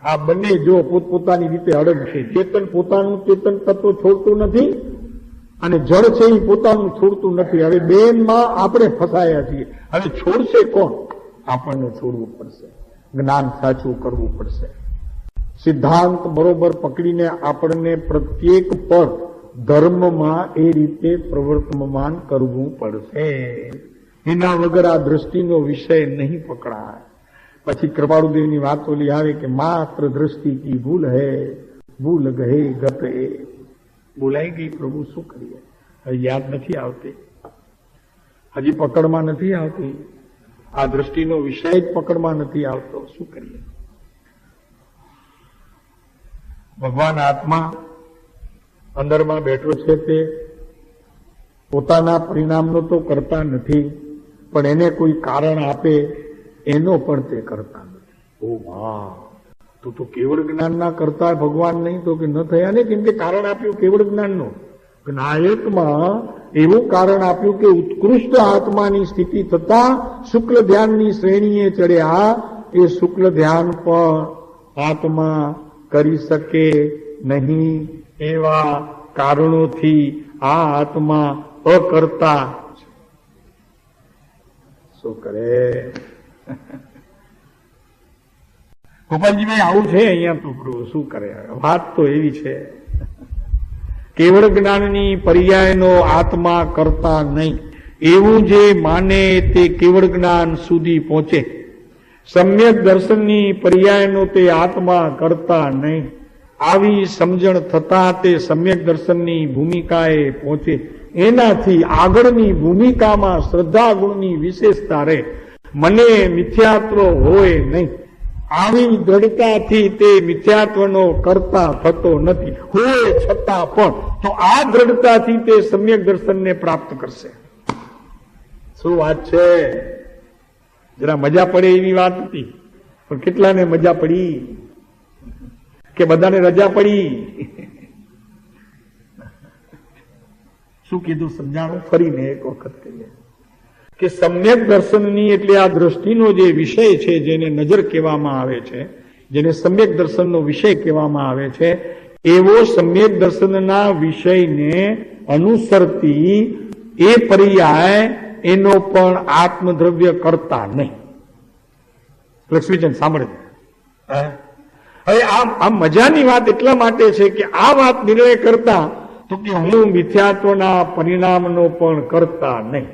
આ બંને જો પોતપોતાની રીતે અડગ છે. ચેતન પોતાનું ચેતન તત્વ છોડતું નથી, અને જળ છે એ પોતાનું છોડતું નથી. હવે બેનમાં આપણે ફસાયા છીએ. હવે છોડશે કોણ? આપણને છોડવું પડશે, જ્ઞાન સાચું કરવું પડશે, સિદ્ધાંત બરોબર પકડીને આપણને પ્રત્યેક પદ ધર્મમાં એ રીતે પ્રવર્તમાન કરવું પડશે. એના વગર આ દ્રષ્ટિનો વિષય નહીં પકડાય. પછી કૃપાળુદેવની વાત ઓલી આવે કે માત્ર દ્રષ્ટિ કી ભૂલ હૈ, ભૂલ ગહે ગત એ. બોલાઈ ગઈ પ્રભુ, શું કરીએ? હજી યાદ નથી આવતી, હજી પકડમાં નથી આવતી. આ દ્રષ્ટિનો વિષય જ પકડમાં નથી આવતો. શું કરીએ? ભગવાન આત્મા અંદરમાં બેઠો છે, તે પોતાના પરિણામનો તો કરતા નથી, પણ એને કોઈ કારણ આપે એનો પણ તે કરતા નથી. ઓ વાહ, તું તો કેવળ જ્ઞાનના કરતા ભગવાન નહીં તો કે ન થયા ને, કેમ કે કારણ આપ્યું કેવળ જ્ઞાનનું. નાયકમાં એવું કારણ આપ્યું કે ઉત્કૃષ્ટ આત્માની સ્થિતિ થતા શુક્લ ધ્યાનની શ્રેણીએ ચડ્યા. એ શુક્લ ધ્યાન પણ આત્મા કરી શકે નહીં એવા કારણોથી આ આત્મા અકર્તા. શું કરે ગોપાલજીભાઈ? આવું છે અહીંયા તો પ્રભુ. શું કરે? વાત તો એવી છે, કેવળ જ્ઞાનની પર્યાયનો આત્મા કરતા નહીં. એવું જે માને તે કેવળ જ્ઞાન સુધી પહોંચે. સમ્યક દર્શનની પર્યાયનો તે આત્મા કરતા નહીં. આવી સમજણ થતા તે સમ્યક દર્શનની ભૂમિકાએ પહોંચે. એનાથી આગળની ભૂમિકામાં શ્રદ્ધા ગુણની વિશેષતા રહે. મને મિથ્યાત્વ હોય નહીં. આવી દ્રઢતાથી તે મિથ્યાત્વનો કરતા થતો નથી. હોય છતાં પણ તો આ દ્રઢતાથી તે સમ્યક દર્શનને પ્રાપ્ત કરશે. શું વાત છે? જરા મજા પડે એવી વાત હતી, પણ કેટલાને મજા પડી કે બધાને રજા પડી? શું કીધું સમજાણું? ફરીને એક વખત કહીએ કે સમ્યક દર્શનની એટલે આ દ્રષ્ટિનો જે વિષય છે, જેને નજર કહેવામાં આવે છે, જેને સમ્યક દર્શનનો વિષય કહેવામાં આવે છે, એવો સમ્યક દર્શનના વિષયને અનુસરતી એ પર્યાય એનો પણ આત્મદ્રવ્ય કરતા નહીં. લક્ષ્મીચંદ સાંભળે. હવે આ મજાની વાત એટલા માટે છે કે આ વાત નિર્ણય કરતા તો કે હું મિથ્યાત્વના પરિણામનો પણ કરતા નહીં.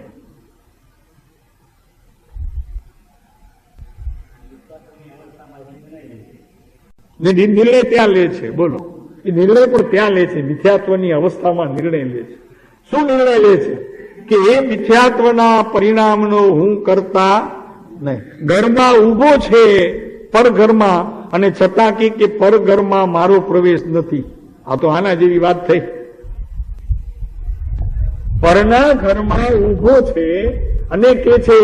નિર્ણય ત્યાં લે છે, બોલો, એ નિર્ણય પણ ત્યાં લે છે, મિથ્યાત્વની અવસ્થામાં નિર્ણય લે છે. શું નિર્ણય લે છે? કે એ મિથ્યાત્વના પરિણામનો હું કરતા નહીં. ઘરમાં ઉભો છે પરઘરમાં, અને છતાં કે પરઘરમાં મારો પ્રવેશ નથી. આ તો આના જેવી વાત થઈ. પરના ઘરમાં ઉભો છે અને કે છે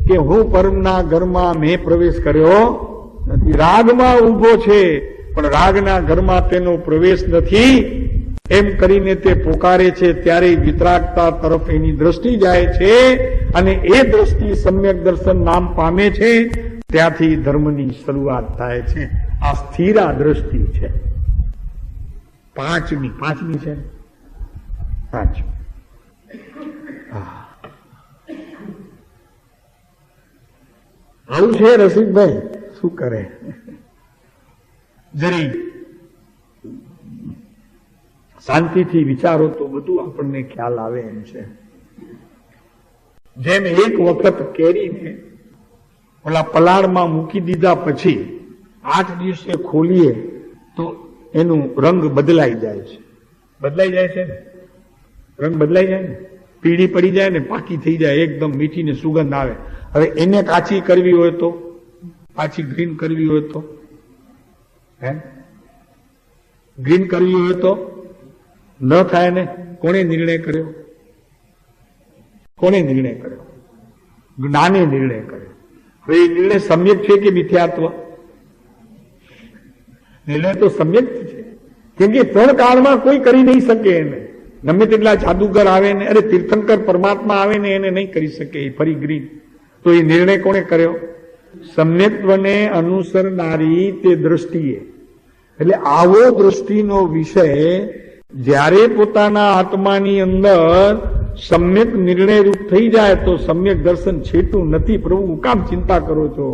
કે હું પરના ઘરમાં મેં પ્રવેશ કર્યો નથી. રાગમાં ઉભો છે પણ રાગના ઘરમાં તેનો પ્રવેશ નથી એમ કરીને તે પોકારે છે. ત્યારે વિતરાગતા તરફ એની દ્રષ્ટિ જાય છે અને એ દ્રષ્ટિ સમ્યક દર્શન નામ પામે છે. ત્યાંથી ધર્મની શરૂઆત થાય છે. આ સ્થિરા દ્રષ્ટિ છે. પાંચમી છે. આવું છે રસિકભાઈ, શું કરે? જરી શાંતિથી વિચારો તો બધું આપણને ખ્યાલ આવે એમ છે. જેમ એક વખત કેરીને ઓલા પલાળમાં મૂકી દીધા પછી 8 દિવસે ખોલીએ તો એનું રંગ બદલાઈ જાય છે. બદલાઈ જાય છે ને, રંગ બદલાઈ જાય ને, પીળી પડી જાય ને, પાકી થઈ જાય, એકદમ મીઠી ને સુગંધ આવે. હવે એને કાચી કરવી હોય તો, પાછી ગ્રીન કરવી હોય તો, ગ્રીન કરવી હોય તો ન થાય ને. કોણે નિર્ણય કર્યો? જ્ઞાને નિર્ણય કર્યો. હવે એ નિર્ણય સમ્યક છે કે મિથ્યાત્વ? નિર્ણય તો સમ્યક છે, કેમ કે 3 કાળમાં કોઈ કરી નહીં શકે એને. ગમે તેટલા જાદુગર આવે ને, અરે તીર્થંકર પરમાત્મા આવે ને, એને નહીં કરી શકે. એ ફરી ગ્રીન. તો એ નિર્ણય કોણે કર્યો? સમ્યક્ત્વને અનુસરનારી તે દ્રષ્ટિએ. એટલે આવો દ્રષ્ટિનો વિષય જ્યારે પોતાના આત્માની અંદર સમ્યક નિર્ણય રૂપ થઈ જાય તો સમ્યક દર્શન છેટું નથી. પ્રભુ કામ ચિંતા કરો છો?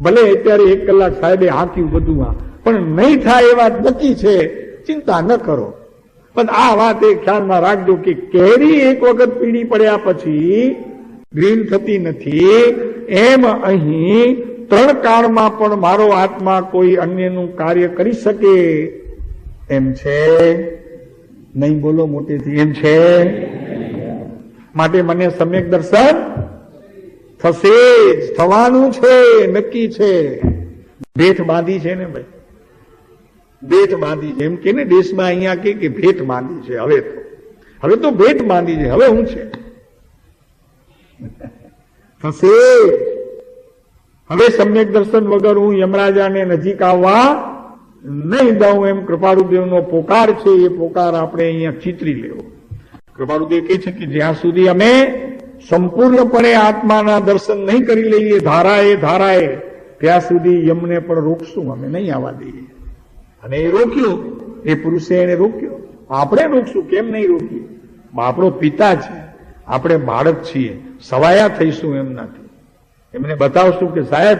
ભલે અત્યારે 1 કલાક સાહેબે હાંક્યું બધું, પણ નહીં થાય એ વાત નક્કી છે, ચિંતા ન કરો. પણ આ વાત એ ખ્યાલમાં રાખજો કે કેરી એક વખત પીળી પડ્યા પછી ગ્રીન થતી નથી. એમ અહીં 3 કાળમાં પણ મારો આત્મા કોઈ અન્યનું કાર્ય કરી શકે એમ છે નહીં? બોલો મોટેથી, એમ છે. માટે મને સમ્યક દર્શન થશે જ, થવાનું છે, નક્કી છે. ભેટ બાંધી છે ને ભાઈ, ભેટ બાંધી છે. એમ કે ને દેશમાં અહીંયા કે ભેટ બાંધી છે. હવે તો ભેટ બાંધી છે. હવે હું છે? થશે. હવે સમ્યક દર્શન વગર હું યમરાજાને નજીક આવવા નહીં દઉં એમ કૃપાળુદેવનો પોકાર છે. એ પોકાર આપણે અહીંયા ચિતરી લેવો. કૃપાળુદેવ કહે છે કે જ્યાં સુધી અમે સંપૂર્ણપણે આત્માના દર્શન નહીં કરી લઈએ ધારાએ ત્યાં સુધી યમને પણ રોકશું, અમે નહીં આવવા દઈએ. અને એ રોક્યું, એ પુરુષે એને રોક્યો. આપણે રોકશું, કેમ નહીં રોકીએ? આપણો પિતા છે, આપણે બાળક છીએ, સવાયા થઈશું એમ નથી. એમને બતાવશું કે સાહેબ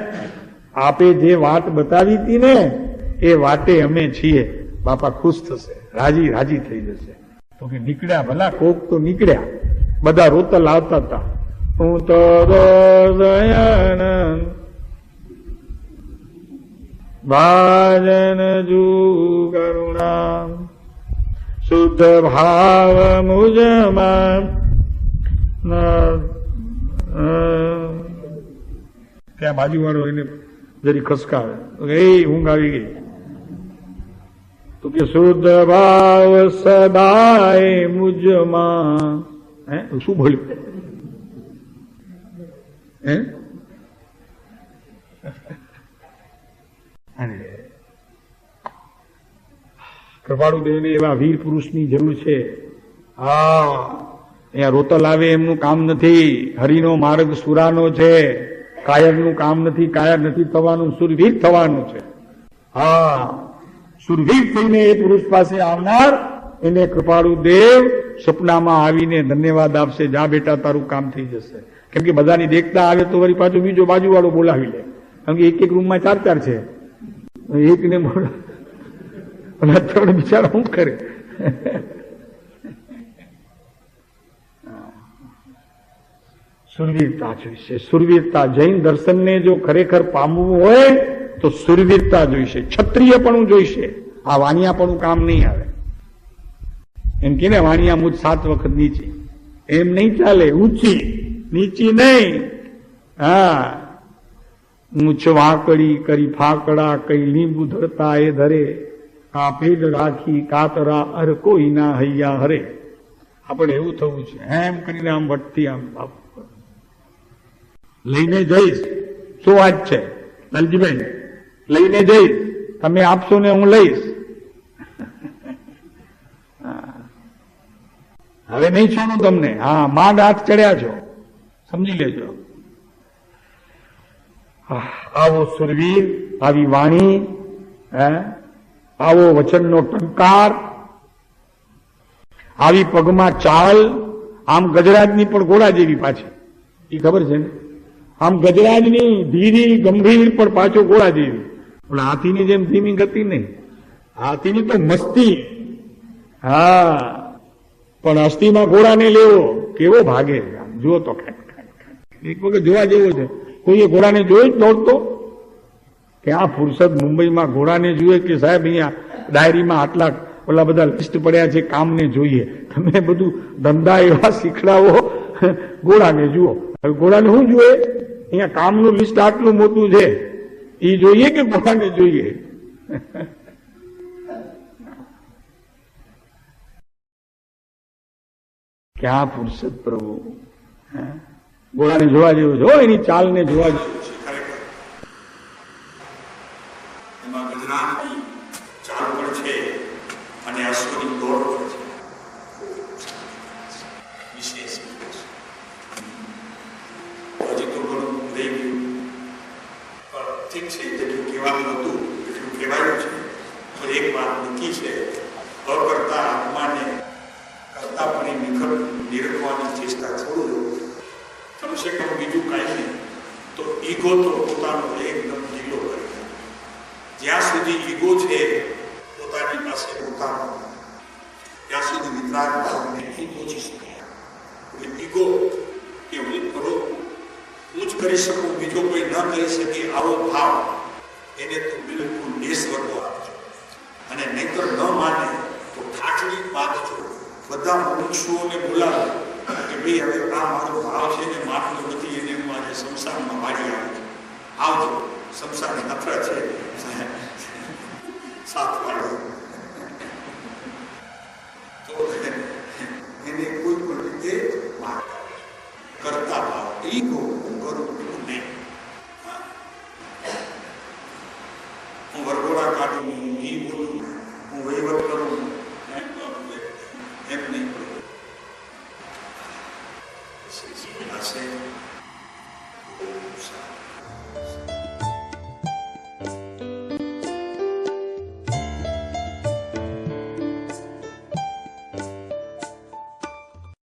આપે જે વાત બતાવી હતી ને એ વાતે અમે છીએ. બાપા ખુશ થશે, રાજી થઈ જશે. તો કે નીકળ્યા, ભલા કોક તો નીકળ્યા. બધા રોતલ આવતા હતા. હું તો દયાનંદ ભાજન જુ કરુણા શુદ્ધ ભાવ મુજમાં. ત્યાં બાજુવાળો એને જરી ખસકાવે, એ ઊંઘ આવી ગઈ. તો કે શુદ્ધ ભાવ સદાય મુજમાં. શું બોલ્યું? અને કૃપાળુદેવને એવા વીર પુરુષની જરૂર છે. હા, અહીંયા રોતલ આવે એમનું કામ નથી. હરિનો માર્ગ સુરાનો છે. કાયરનું કામ નથી. કાયર નથી થવાનું, સુરવીર થવાનું છે. હા, સુરવીર થઈને એ પુરુષ પાસે આવનાર એને કૃપાળુદેવ સપનામાં આવીને ધન્યવાદ આપશે. જા બેટા, તારું કામ થઈ જશે. કેમ કે બધાની દેખતા આવે તો વળી પાછો બીજો બાજુવાળો બોલાવી લે. કારણ કે એક એક રૂમમાં 4 છે. એકને બોલા, ત્રણ બિચારા શું કરે? સુરવીરતા જોઈશે. સુરવીરતા, જૈન દર્શનને જો ખરેખર પામવું હોય તો સુરવીરતા જોઈશે. ક્ષત્રિયપણું જોઈશે. આ વાણિયાપણું કામ નહીં આવે. એમ કે ને, વાણિયા મુજ 7 વખત નીચી, એમ નહીં ચાલે. ઊંચી નીચી નહીં. હા, મૂછ વાંકડી કરી ફાકડા, કઈ લીંબુ ધરતા એ ધરે, કા પેડ રાખી કાતરા અર કોઈ ના હૈયા હરે. આપણે એવું થવું છે, એમ કરીને આમ વટથી આમ લઈને જઈશ. શું વાત છે લાલજીભાઈ? લઈને જઈશ, તમે આપશો ને હું લઈશ. હવે નહીં છોડું તમને. હા, માંડ હાથ ચડ્યા છો, સમજી લેજો. આવો સુરવીર, આવી વાણી, આવો વચનનો ટંકાર, આવી પગમાં ચાલ. આમ ગજરાજની પણ ઘોડા જેવી પાછી, એ ખબર છે ને? આમ ગજરાજની ધીરી ગંભીર પણ પાછો ઘોડા જેવી. પણ હાથીની જેમ ધીમી ગતિ નહીં. હાથીની તો મસ્તી. હા, પણ અસ્થિમાં ઘોડાને લેવો, કેવો ભાગે. જુઓ તો એક વખત જોવા જેવો છે. કોઈએ ઘોડાને જોઈ દોડતો? કે આ ફુરસદ મુંબઈમાં ઘોડાને જોઈએ કે સાહેબ અહીંયા ડાયરીમાં આટલા ઓલા બધા લિસ્ટ પડ્યા છે, કામને જોઈએ. તમે બધું ધંધા એવા શીખડાવો, ઘોડાને જુઓ. હવે ઘોડાને શું જોઈએ? અહીંયા કામનું લિસ્ટ આટલું મોટું છે, એ જોઈએ કે ઘોડાને જોઈએ? ક્યાં ફુરસદ પ્રભુ! ઘોડાને જોવા જેવું છે, એની ચાલને જોવા જેવું છે. એમાં ગજરાની ચાલ પણ છે અને અશ્વની દોડ પણ છે. વિશેષ હજી તો ઘણું રહી ગયું, પણ ઠીક છે. જેટલું કહેવાનું હતું એટલું કહેવાયું છે. પણ એક વાત નક્કી છે, અકર્તા આત્માને કરતાપણે નિરખવાની ચેષ્ટા છોડો. કમસે કમ બીજું કાંઈ નહીં તો ઈગો તો પોતાનો એકદમ ઢીલો કરે. જ્યાં સુધી ઈગો છે પોતાની પાસે પોતાનો, ત્યાં સુધી વિતરાગ ભાવને નહીં પહોંચી શકે. ઈગો કે હું કરો, હું જ કરી શકું, બીજો કોઈ ન કરી શકે, આવો ભાવ એને તો બિલકુલ દેશવર્ગો આપજો. અને નહીતર ન માને તો ઠાઠડી બાંધજો. બધા મુમુક્ષુઓને બોલાવો કે ભાઈ હવે આ મારો ભાવ છે ને માટલો નથી, એને હું આજે સંસારમાં વાળી આવું છું, આવજો. સંસારની નફરત છે, સાથ વાળો. તો એને કોઈ પણ રીતે કરતા ભાવ, ઈગો, હું કરું છું નહીં, હું વરઘોડા કાઢું, હું ઈ બોલું, હું વહીવટ કરું, એમ નહીં. પાસે